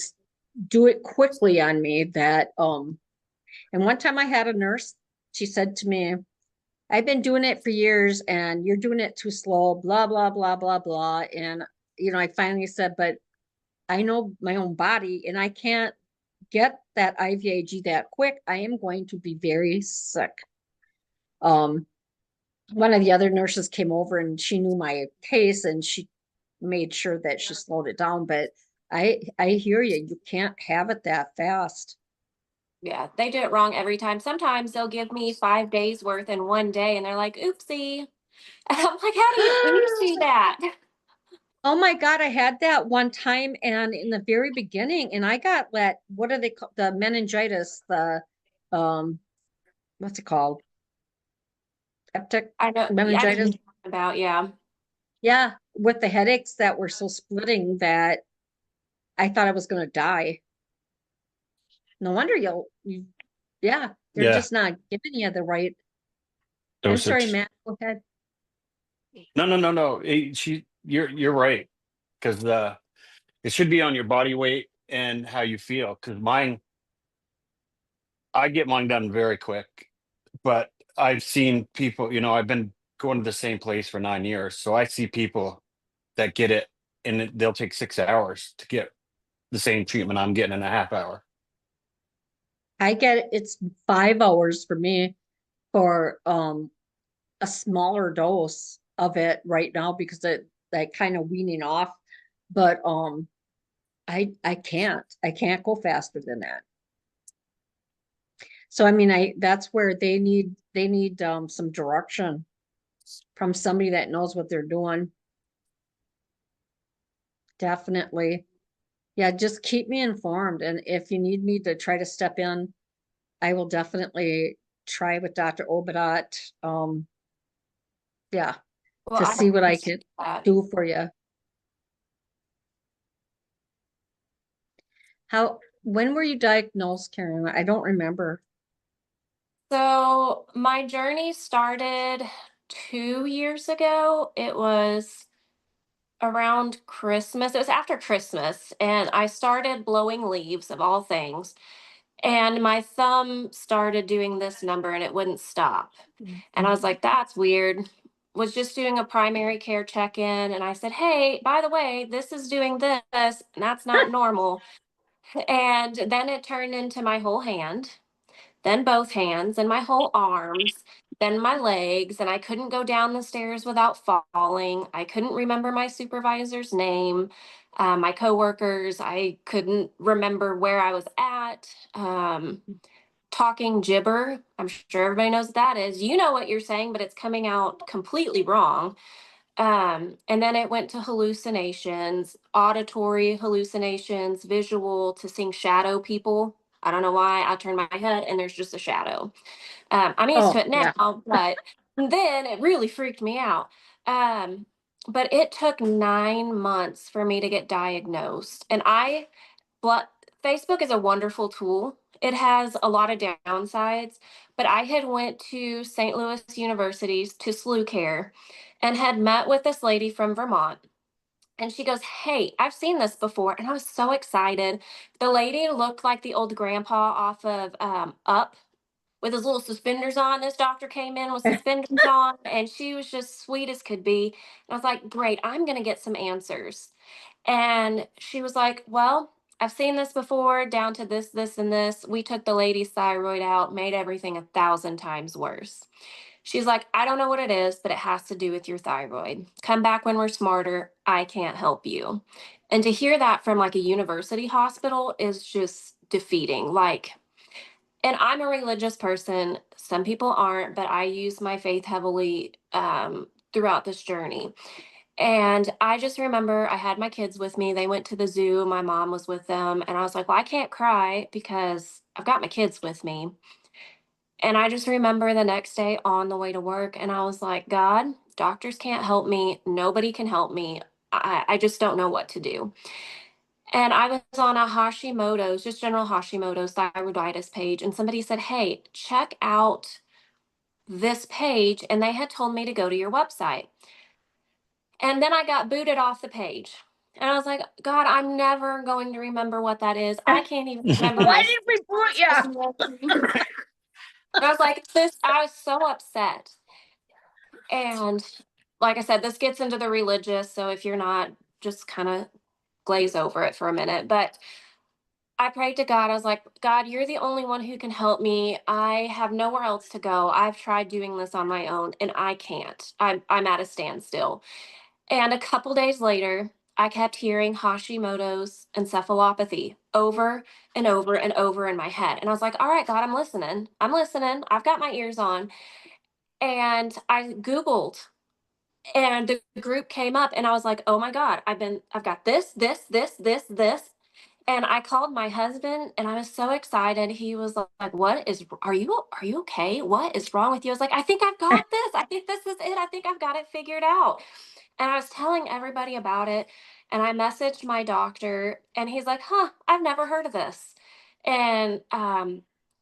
do it quickly on me that, and one time I had a nurse, she said to me, I've been doing it for years and you're doing it too slow, blah, blah, blah, blah, blah. And, I finally said, but I know my own body and I can't get that IVIG that quick. I am going to be very sick. One of the other nurses came over and she knew my case and she made sure that she slowed it down. But I hear you. You can't have it that fast. Yeah, they do it wrong every time. Sometimes they'll give me 5 days worth in one day and they're like, oopsie. And I'm like, how do you see that? Oh my God, I had that one time and in the very beginning, and I got what are they called? The meningitis, um, what's it called? Septic I know, yeah, I know what meningitis. you're talking about, yeah. Yeah, with the headaches that were so splitting that I thought I was gonna die. No wonder yeah, they're Yeah, just not giving you the right. I'm sorry, dosage. Matt, go ahead. No, no, no, no. You're right because it should be on your body weight and how you feel. Because I get mine done very quick, but I've seen people. I've been going to the same place for 9 years, so I see people that get it, and they'll take 6 hours to get the same treatment I'm getting in a half hour. I get it. It's 5 hours for me for a smaller dose of it right now because that kind of weaning off. But I can't go faster than that. So I mean that's where they need some direction from somebody that knows what they're doing. Definitely. Yeah, just keep me informed. And if you need me to try to step in, I will definitely try with Dr. Obadat. Yeah, Well, to I see what I appreciate can that. do for you. When were you diagnosed, Karen? I don't remember. So my journey started 2 years ago. It was around Christmas. It was after Christmas, and I started blowing leaves of all things. And my thumb started doing this number and it wouldn't stop. And I was like, that's weird. Was just doing a primary care check-in and I said, hey, by the way, this is doing this, and that's not normal. And then it turned into my whole hand, then both hands and my whole arms, then my legs, and I couldn't go down the stairs without falling. I couldn't remember my supervisor's name, my coworkers. I couldn't remember where I was at. Talking gibber. I'm sure everybody knows what that is. You know what you're saying, but it's coming out completely wrong. And then it went to hallucinations, auditory hallucinations, visual, to seeing shadow people. I don't know why. I turn my head and there's just a shadow. I'm used to Oh, it yeah. now, but then it really freaked me out. Um, but it took 9 months for me to get diagnosed. And but Facebook is a wonderful tool. It has a lot of downsides, but I had went to St. Louis University's to SLU Care and had met with this lady from Vermont. And she goes, hey, I've seen this before. And I was so excited. The lady looked like the old grandpa off of Up with his little suspenders on. This doctor came in with suspenders on, and she was just sweet as could be. And I was like, great, I'm going to get some answers. And she was like, well, I've seen this before, down to this, this, and this. We took the lady's thyroid out, made everything 1,000 times worse. She's like, I don't know what it is, but it has to do with your thyroid. Come back when we're smarter. I can't help you. And to hear that from like a university hospital is just defeating. Like, and I'm a religious person. Some people aren't, but I use my faith heavily throughout this journey. And I just remember I had my kids with me. They went to the zoo. My mom was with them. And I was like, well, I can't cry because I've got my kids with me. And I just remember the next day on the way to work, and I was like, God, doctors can't help me. Nobody can help me. I just don't know what to do. And I was on a Hashimoto's, just general Hashimoto's thyroiditis page, and somebody said, hey, check out this page. And they had told me to go to your website. And then I got booted off the page. And I was like, God, I'm never going to remember what that is. I can't even remember Why my did we boot you? I was like, I was so upset. And like I said, this gets into the religious. So if you're not, just kind of glaze over it for a minute. But I prayed to God. I was like, God, you're the only one who can help me. I have nowhere else to go. I've tried doing this on my own and I can't. I'm at a standstill. And a couple days later, I kept hearing Hashimoto's encephalopathy over and over and over in my head. And I was like, all right, God, I'm listening. I'm listening. I've got my ears on. And I Googled and the group came up and I was like, oh my God, I've got this. And I called my husband and I was so excited. He was like, are you okay? What is wrong with you? I was like, I think I've got this. I think this is it. I think I've got it figured out. And I was telling everybody about it. And I messaged my doctor and he's like, I've never heard of this. And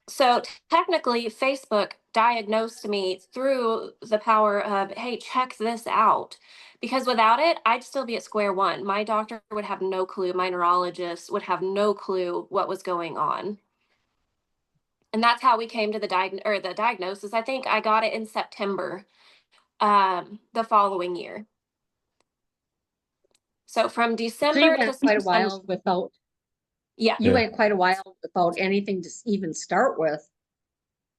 so technically, Facebook diagnosed me through the power of, hey, check this out. Because without it, I'd still be at square one. My doctor would have no clue. My neurologist would have no clue what was going on. And that's how we came to the diagnosis. I think I got it in September the following year. So from So you December to went quite a September, while without, yeah, you Yeah. went quite a while without anything to even start with.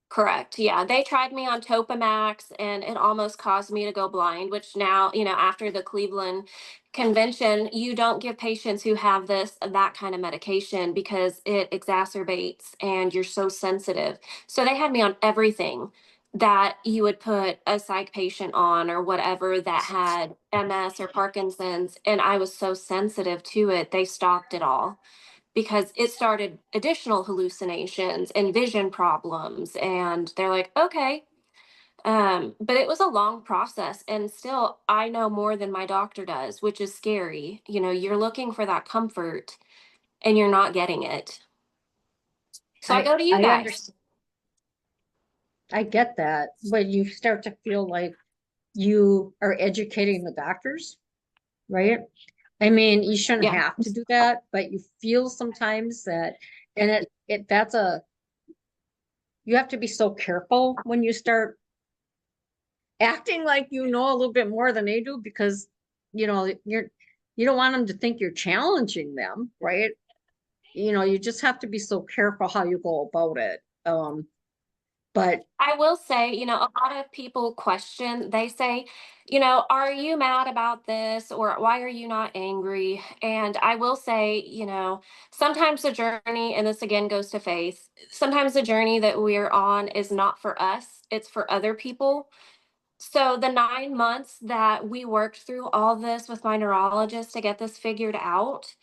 correct. Yeah, they tried me on Topamax and it almost caused me to go blind, which now, after the Cleveland Convention, you don't give patients who have that kind of medication because it exacerbates and you're so sensitive. So they had me on everything that you would put a psych patient on or whatever that had MS or Parkinson's. And I was so sensitive to it, they stopped it all, because it started additional hallucinations and vision problems. And they're like, okay. But it was a long process. And still, I know more than my doctor does, which is scary. You're looking for that comfort and you're not getting it. So I go to you I guys. understand. I get that, when you start to feel like you are educating the doctors, right? I mean, you shouldn't Yeah. have to do that, but you feel sometimes that, and you have to be so careful when you start acting like you know a little bit more than they do, because you don't want them to think you're challenging them, right? You just have to be so careful how you go about it. But I will say, a lot of people question, they say, are you mad about this or why are you not angry? And I will say, sometimes the journey, and this again goes to faith, sometimes the journey that we're on is not for us, it's for other people. So the 9 months that we worked through all this with my neurologist to get this figured out,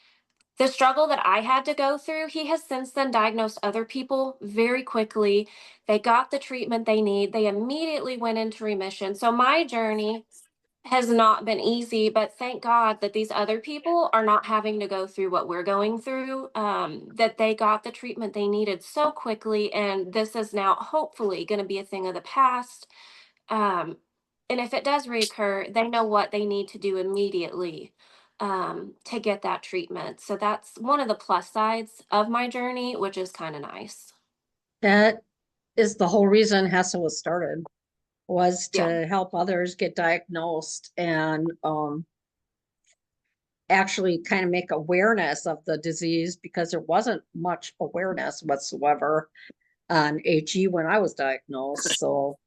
the struggle that I had to go through, he has since then diagnosed other people very quickly. They got the treatment they need. They immediately went into remission. So my journey has not been easy, but thank God that these other people are not having to go through what we're going through, that they got the treatment they needed so quickly. And this is now hopefully going to be a thing of the past. Um, and if it does reoccur, they know what they need to do immediately to get that treatment. So that's one of the plus sides of my journey, which is kind of nice. that is the whole reason HESA was started, was Yeah. to help others get diagnosed and actually kind of make awareness of the disease, because there wasn't much awareness whatsoever on HE when I was diagnosed. So,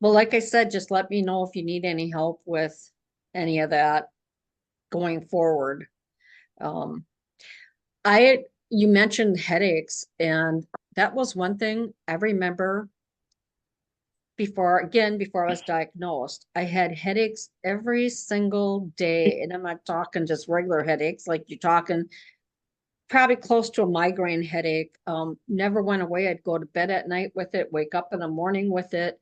well, like I said, just let me know if you need any help with any of that going forward. You mentioned headaches, and that was one thing I remember before I was diagnosed. I had headaches every single day, and I'm not talking just regular headaches, like you're talking probably close to a migraine headache. Never went away. I'd go to bed at night with it, wake up in the morning with it.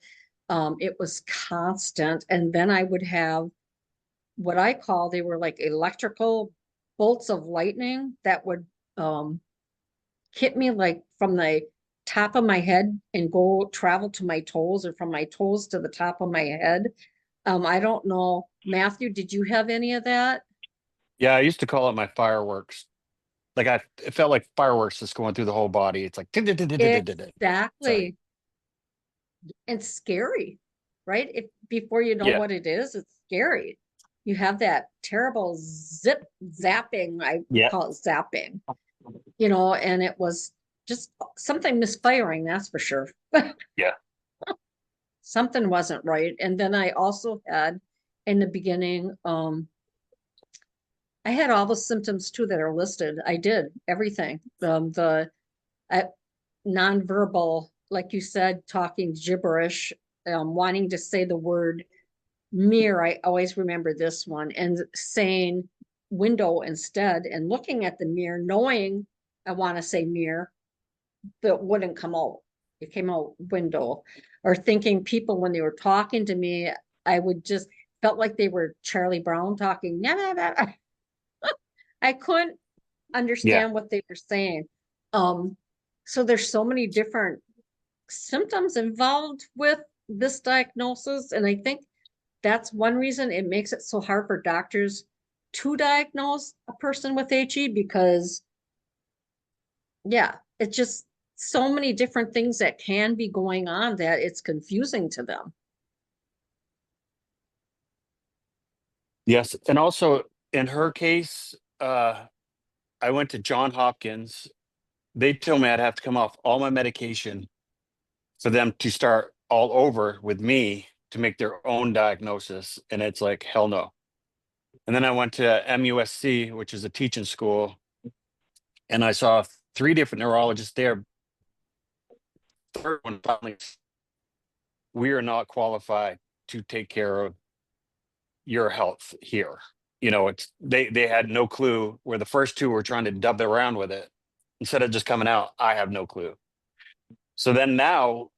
It was constant. And then I would have what I call, they were like electrical bolts of lightning that would hit me like from the top of my head and go travel to my toes, or from my toes to the top of my head. I don't know. Matthew, did you have any of that? Yeah, I used to call it my fireworks. Like it felt like fireworks just going through the whole body. It's like sorry. Exactly. And scary, right? If before you know Yeah. what it is, it's scary. You have that terrible zapping, I Yeah. call it zapping, and it was just something misfiring, that's for sure. Yeah. Something wasn't right. And then I also had in the beginning, I had all the symptoms too that are listed. I did everything. The nonverbal, like you said, talking gibberish, wanting to say the word mirror. I always remember this one, and saying window instead, and looking at the mirror, knowing I want to say mirror, but wouldn't come out. It came out window. Or thinking people when they were talking to me, I would just felt like they were Charlie Brown talking. I couldn't understand what they were saying. So there's so many different symptoms involved with this diagnosis. And I think that's one reason it makes it so hard for doctors to diagnose a person with HE, because it's just so many different things that can be going on that it's confusing to them. Yes. And also in her case, I went to John Hopkins. They told me I'd have to come off all my medication for them to start all over with me to make their own diagnosis. And it's like, hell no. And then I went to MUSC, which is a teaching school, and I saw 3 different neurologists there. Third one finally, we are not qualified to take care of your health here. It's they had no clue, where the first 2 were trying to dub around with it. Instead of just coming out, I have no clue. So then now,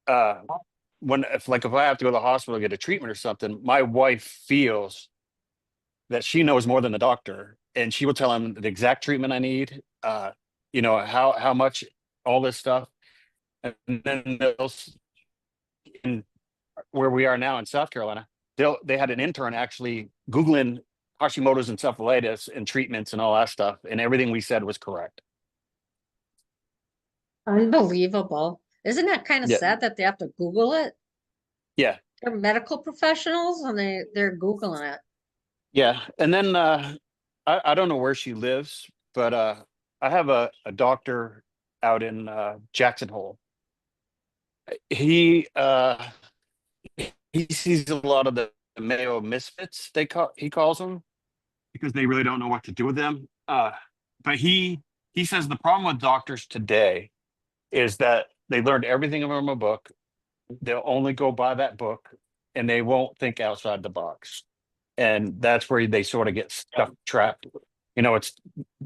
if I have to go to the hospital to get a treatment or something, my wife feels that she knows more than the doctor, and she will tell him the exact treatment I need, how much, all this stuff. And then where we are now in South Carolina, they had an intern actually Googling Hashimoto's encephalitis and treatments and all that stuff, and everything we said was correct. Unbelievable. Isn't that kind of Yeah. sad that they have to Google it? Yeah. They're medical professionals and they're Googling it. Yeah. And then I don't know where she lives, but I have a doctor out in Jackson Hole. He sees a lot of the Mayo misfits, he calls them, because they really don't know what to do with them. But he says the problem with doctors today is that they learned everything from a book. They'll only go by that book, and they won't think outside the box. And that's where they sort of get stuck, trapped. It's,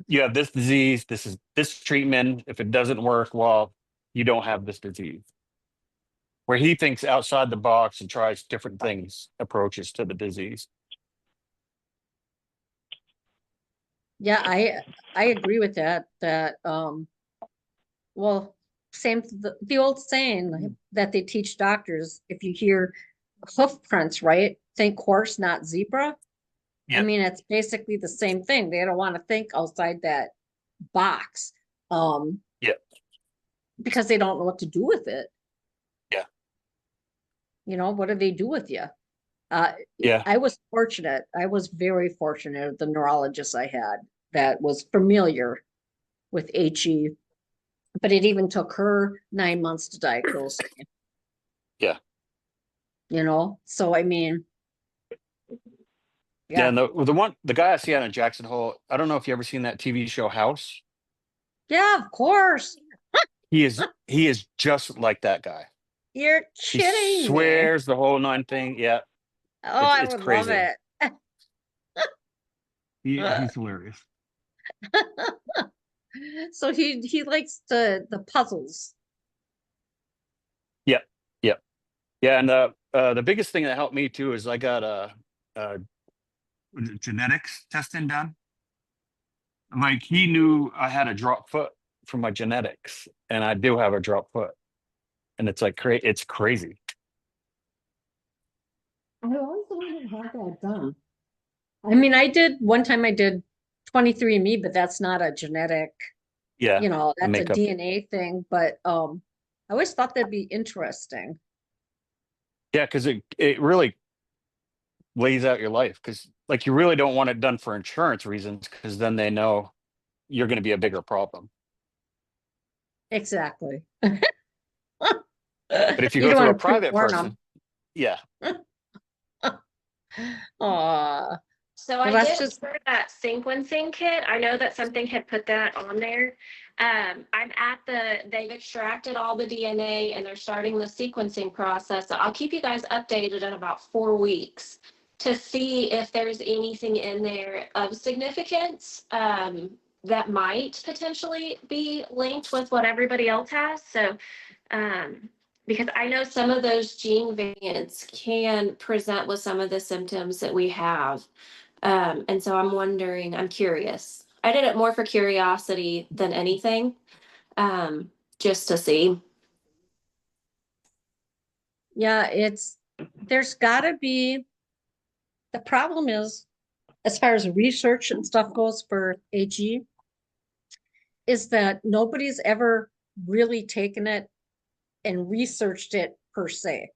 you have this disease, this is this treatment. If it doesn't work, well, you don't have this disease. Where he thinks outside the box and tries different approaches to the disease. Yeah, I agree with that. Well, same the old saying that they teach doctors: if you hear hoof prints, right, think horse, not zebra. Yeah. I mean, it's basically the same thing. They don't want to think outside that box. Yeah. Because they don't know what to do with it. Yeah. What do they do with you? Yeah. I was fortunate. I was very fortunate. The neurologist I had that was familiar with HE, but it even took her 9 months to diagnose me. Yeah. So I mean, yeah. And the guy I see out in Jackson Hole, I don't know if you ever seen that TV show House. Yeah, of course. He is just like that guy. You're kidding He me. swears the whole 9 thing. Yeah. Oh, I it's would crazy. love it. He's hilarious. So he likes the puzzles. Yeah, yeah, yeah. And the biggest thing that helped me too is I got a genetics testing done. Like he knew I had a drop foot from my genetics, and I do have a drop foot, and it's like it's crazy. I always wanted to have that done. I mean, I did one time I did 23andMe, but that's not a genetic, Yeah, you know, I that's a make up. DNA thing, but I always thought that'd be interesting. Yeah, because it really lays out your life. Because like you really don't want it done for insurance reasons, because then they know you're going to be a bigger problem. Exactly. But if you You go don't through a want to private pre-warn person, yeah, them. Aw, So well, I that's did just, order that sequencing kit. I know that something had put that on there. I'm at they've extracted all the DNA and they're starting the sequencing process. So I'll keep you guys updated in about 4 weeks to see if there's anything in there of significance that might potentially be linked with what everybody else has. So, because I know some of those gene variants can present with some of the symptoms that we have. And so I'm wondering, I'm curious. I did it more for curiosity than anything, just to see. yeah, there's gotta be, the problem is, as far as research and stuff goes for AG, is that nobody's ever really taken it and researched it per se.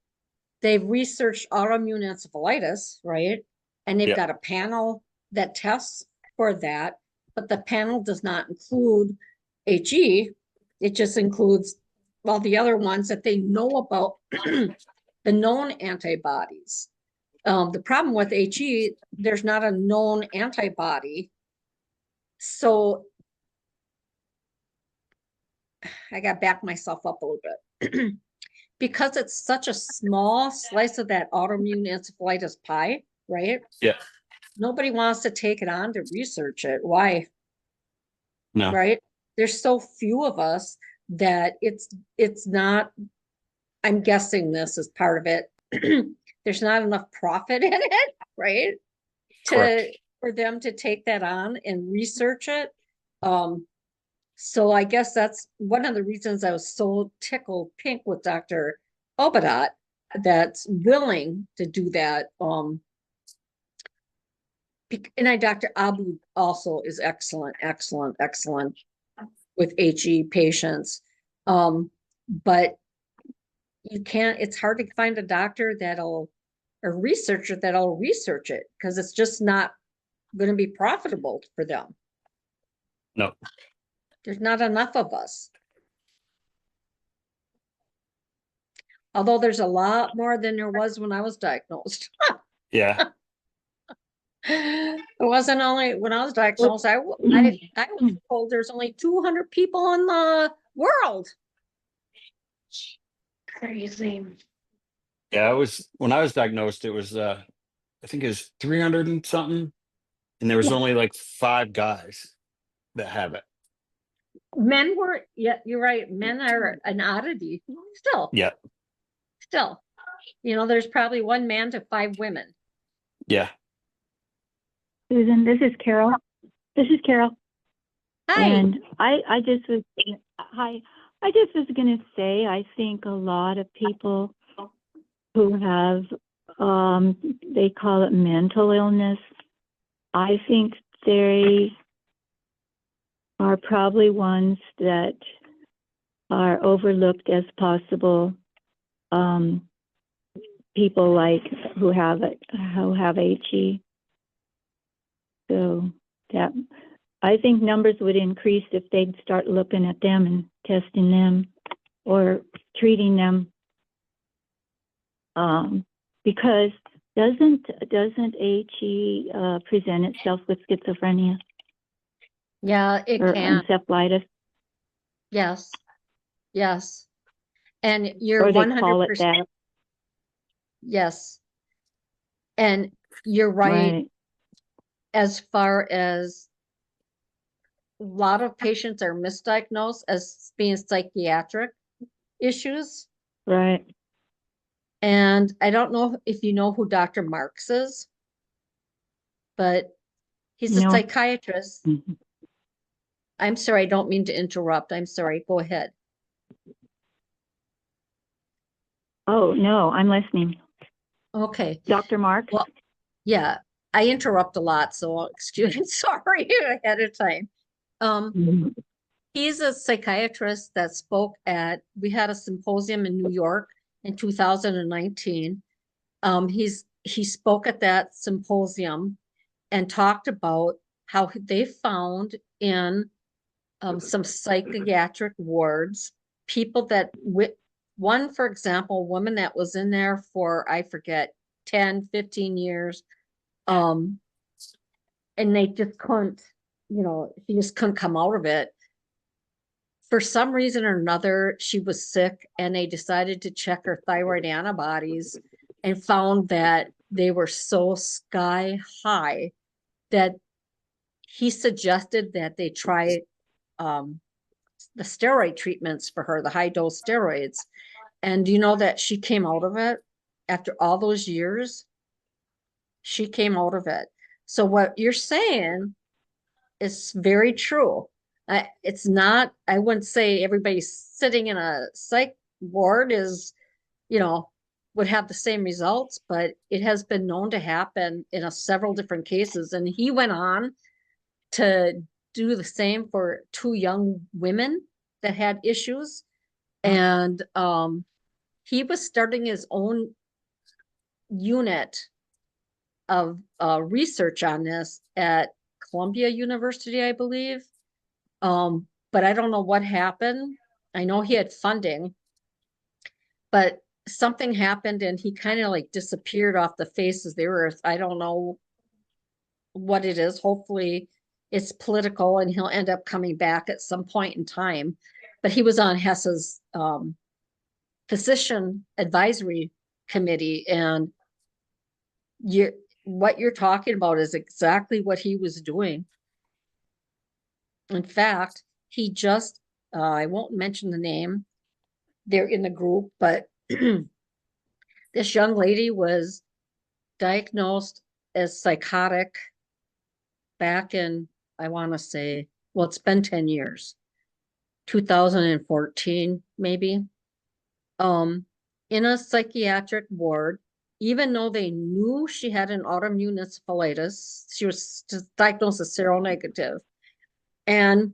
They've researched autoimmune encephalitis, right? And they've yeah, got a panel that tests for that, but the panel does not include HE. It just includes all the other ones that they know about, the known antibodies. The problem with HE, there's not a known antibody. So I got back myself up a little bit. Because it's such a small slice of that autoimmune encephalitis pie, right? yeah. Nobody wants to take it on to research it. Why? No, Right? There's so few of us that it's not, I'm guessing this is part of it. There's not enough profit in it, right? correct. For them to take that on and research it. So I guess that's one of the reasons I was so tickled pink with Dr. Obadat that's willing to do that. And Dr. Abu also is excellent, excellent, excellent with HE patients. But you can't, it's hard to find a doctor or researcher that'll research it because it's just not going to be profitable for them. No, There's not enough of us. Although there's a lot more than there was when I was diagnosed. yeah, It wasn't only when I was diagnosed, I was told there's only 200 people in the world. Crazy. yeah. It was when I was diagnosed. It was I think it was 300 and something, and there was Yeah. only like 5 guys that have it. Men were, yeah, you're right. Men are an oddity still, Yeah, still. You know, there's probably 1 man to 5 women. yeah, Susan, this is Carol. This is Carol. Hi. And I just was, hi, I just was going to say, I think a lot of people who have, they call it mental illness, I think they are probably ones that are overlooked as possible people like who have HE. So that, I think numbers would increase if they'd start looking at them and testing them or treating them. Because doesn't HE present itself with schizophrenia Yeah, it or can. encephalitis, Yes. Yes. And you're or they call it 100%. that? Yes. And you're right, Right. as far as lot of patients are misdiagnosed as being psychiatric issues. Right. And I don't know if you know who Dr. Marks is, but he's a No. psychiatrist. Mhm. I'm sorry, I don't mean to interrupt. I'm sorry. Go ahead. Oh, no, I'm listening. Okay. Dr. Mark? Well, yeah, I interrupt a lot, so excuse me, sorry ahead of time. Mhm. He's a psychiatrist that spoke we had a symposium in New York in 2019. He spoke at that symposium and talked about how they found in some psychiatric wards people that one, for example, woman that was in there for, I forget, 10, 15 years. And they just couldn't, she just couldn't come out of it. For some reason or another, she was sick and they decided to check her thyroid antibodies and found that they were so sky high that he suggested that they try the steroid treatments for her, the high dose steroids. And do you know that she came out of it after all those years? She came out of it. So what you're saying is very true. It's not, I wouldn't say everybody sitting in a psych ward would have the same results, but it has been known to happen in several different cases. And he went on to do the same for 2 young women that had issues. And he was starting his own unit of research on this at Columbia University, I believe. But I don't know what happened. I know he had funding, but something happened and he kind of like disappeared off the face of the earth. I don't know what it is. Hopefully it's political and he'll end up coming back at some point in time. But he was on Hess's physician advisory committee, and what you're talking about is exactly what he was doing. In fact, he just, I won't mention the name, they're in the group, but this young lady was diagnosed as psychotic back in, I want to say, well, it's been 10 years, 2014, maybe, in a psychiatric ward, even though they knew she had an autoimmune encephalitis. She was diagnosed as seronegative. And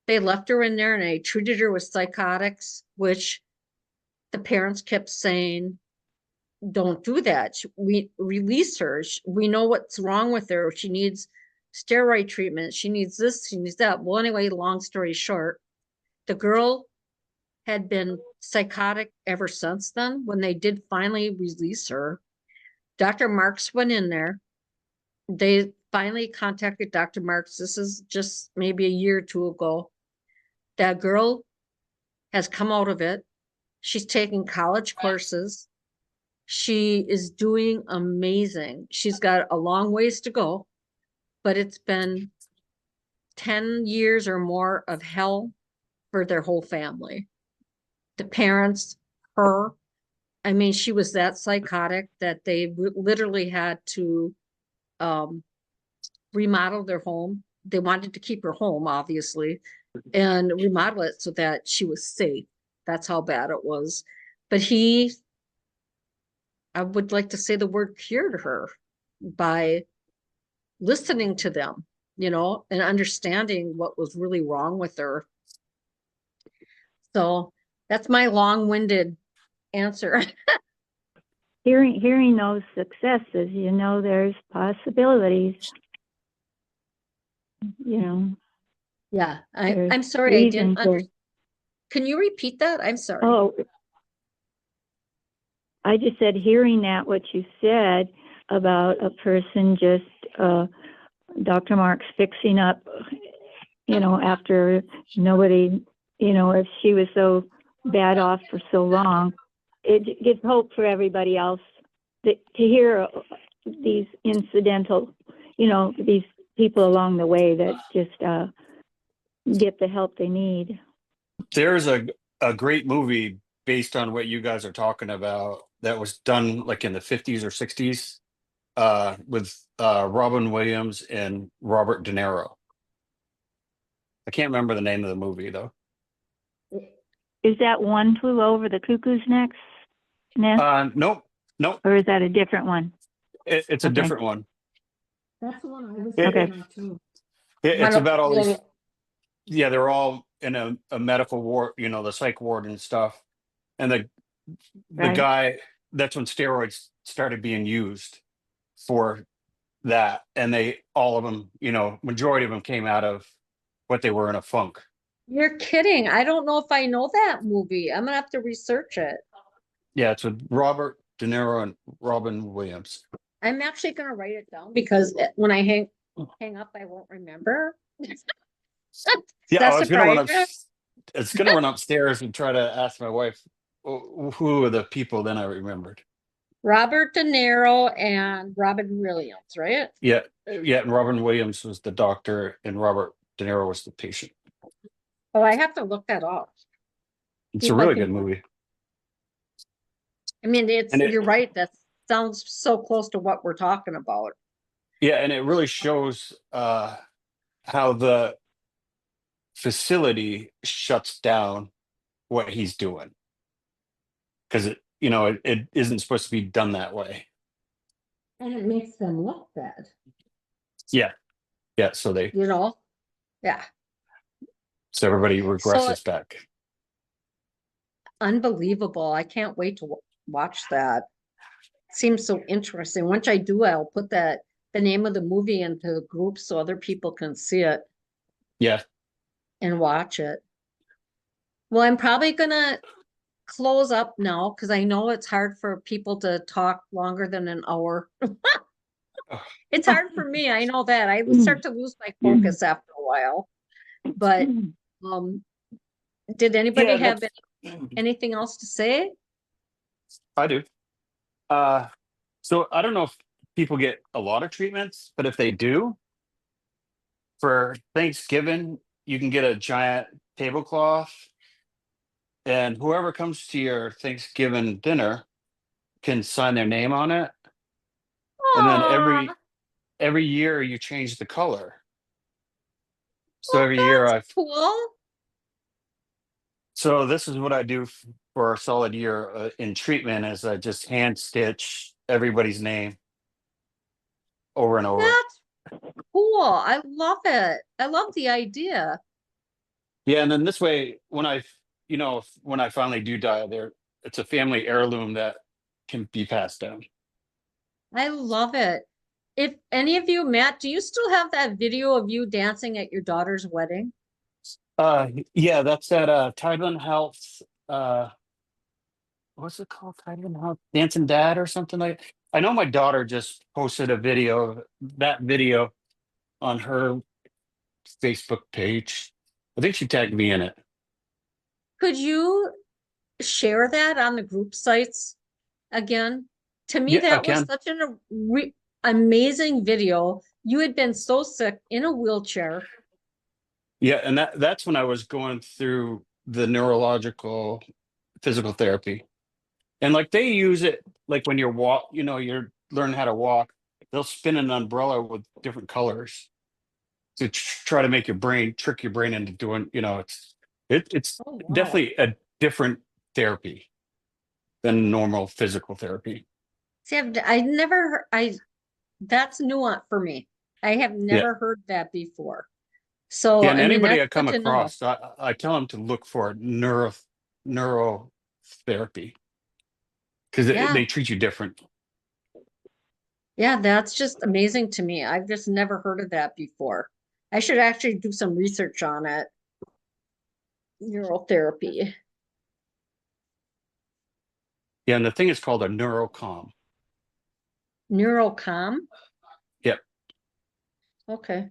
they left her in there and they treated her with psychotics, which the parents kept saying, don't do that. We release her. We know what's wrong with her. She needs steroid treatment. She needs this, she needs that. Well, anyway, long story short, the girl had been psychotic ever since then. When they did finally release her, Dr. Marks went in there. They finally contacted Dr. Marks. This is just maybe a year or 2 ago. That girl has come out of it. She's taking college courses. She is doing amazing. She's got a long ways to go, but it's been 10 years or more of hell for their whole family. The parents, her, I mean, she was that psychotic that they literally had to remodel their home. They wanted to keep her home, obviously, and remodel it so that she was safe. That's how bad it was. But I would like to say the word cured her by listening to them, and understanding what was really wrong with her. So that's my long-winded answer. Hearing those successes, there's possibilities. Yeah, There's I'm sorry, I didn't reason Can you repeat that? I'm sorry. Oh, I just said, hearing that, what you said about a person just, Dr. Marks fixing up, after nobody, if she was so bad off for so long, it gives hope for everybody else to hear these incidental, these people along the way that just get the help they need. There's a great movie based on what you guys are talking about that was done like in the 50s or 60s with Robin Williams and Robert De Niro. I can't remember the name of the movie though. Is that One Flew Over the Cuckoo's Nest? Nope, nope. Or is that a different one? It's a Okay. different one. That's the one I was Okay. thinking of too. It's about all these. Yeah, Yeah, they're all in a medical ward, you know, the psych ward and stuff. And the Right. guy, that's when steroids started being used for that. And they, all of them, you know, majority of them came out of what they were in a funk. You're kidding. I don't know if I know that movie. I'm gonna have to research it. Yeah, it's with Robert De Niro and Robin Williams. I'm actually gonna write it down because when I hang up, I won't remember. Yeah, That I was gonna run up. surprise It's gonna run upstairs and try to ask my wife who are the people. Then I remembered. Robert De Niro and Robin Williams, right? Yeah, yeah. And Robin Williams was the doctor, and Robert De Niro was the patient. Oh, I have to look that up. It's See a if I really can- good movie. I mean, And you're right. That sounds so close to what we're talking about. Yeah, and it really shows how the facility shuts down what he's doing because it isn't supposed to be done that way. And it makes them look bad, Yeah, yeah. So you know? Yeah, everybody regresses So- back. unbelievable. I can't wait to watch that. Seems so interesting. Once I do, I'll put the name of the movie into the group so other people can see it Yeah, and watch it. Well, I'm probably gonna close up now because I know it's hard for people to talk longer than an hour. It's hard for me. I know that. I start to lose my focus after a while. But did anybody Yeah, have anything else to say? I do. So I don't know if people get a lot of treatments, but if they do, for Thanksgiving, you can get a giant tablecloth, and whoever comes to your Thanksgiving dinner can sign their name on it. And then Aw, every year you change the color. So well, every year that's cool. so this is what I do for a solid year in treatment is I just hand stitch everybody's name over and over. That's cool. I love it. I love the idea. Yeah, and then this way, when I finally do die, it's a family heirloom that can be passed down. I love it. If any of you, Matt, do you still have that video of you dancing at your daughter's wedding? Yeah, that's at Tideland Health. What's it called? Tideland Health Dancing Dad or something like. I know my daughter just posted a video, that video, on her Facebook page. I think she tagged me in it. Could you share that on the group sites again? To me, Yeah, I that was can. such an amazing video. You had been so sick in a wheelchair. Yeah, and that's when I was going through the neurological physical therapy. And like they use it like when you're you're learning how to walk, they'll spin an umbrella with different colors to try to make trick your brain into doing, it's Oh, wow. definitely a different therapy than normal physical therapy. See, that's nuance for me. I have never heard that before. So, Yeah, and I mean, anybody I that's come good to know. across, I tell them to look for neurotherapy because Yeah. they treat you different. Yeah, that's just amazing to me. I've just never heard of that before. I should actually do some research on it. Neurotherapy. Yeah, and the thing is called a neurocom. Neurocom? Yep. Okay.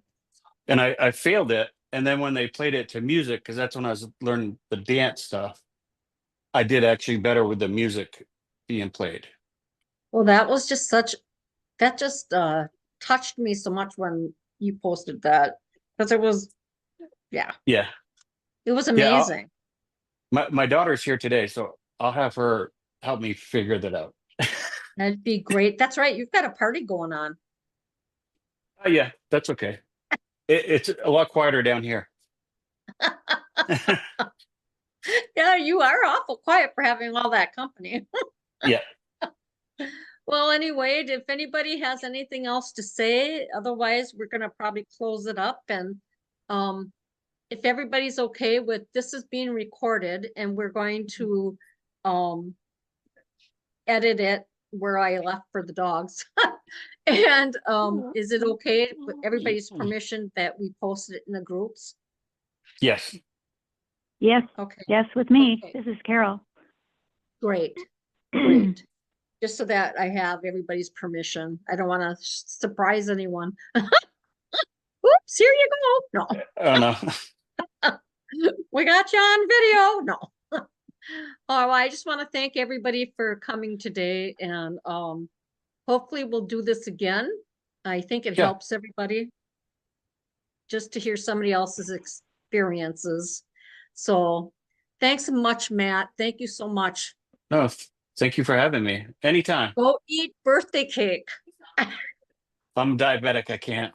And I failed it. And then when they played it to music, because that's when I was learning the dance stuff, I did actually better with the music being played. Well, that just touched me so much when you posted that. Because Yeah, Yeah. it was Yeah. amazing. My daughter's here today, so I'll have her help me figure that out. That'd be great. That's right. You've got a party going on. Yeah, that's okay. It's a lot quieter down here. Yeah, you are awful quiet for having all that company. Yeah. Well, anyway, if anybody has anything else to say, otherwise we're gonna probably close it up and if everybody's okay with this is being recorded and we're going to edit it where I left for the dogs. And is it okay with everybody's permission that we post it in the groups? Yes. Yes, Okay, yes, with me. Okay. This is Carol. great, great. Just so that I have everybody's permission. I don't want to surprise anyone. Oops, here you go. No, Oh no. we got you on video. No. Oh, I just want to thank everybody for coming today and hopefully we'll do this again. I think it Yeah. helps everybody just to hear somebody else's experiences. So thanks so much, Matt. Thank you so much. No, thank you for having me. Anytime. Go eat birthday cake. If I'm diabetic, I can't.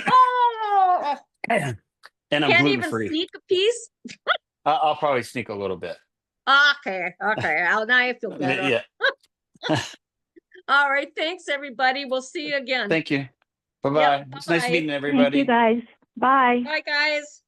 Oh, And I'm can't gluten even free. sneak a piece. I'll probably sneak a little bit. Okay, now I feel better. Yeah. All right, thanks everybody. We'll see you again. Thank you. Bye bye. Yep, It's nice bye-bye. meeting Thank everybody. you, guys. Bye. Bye, guys.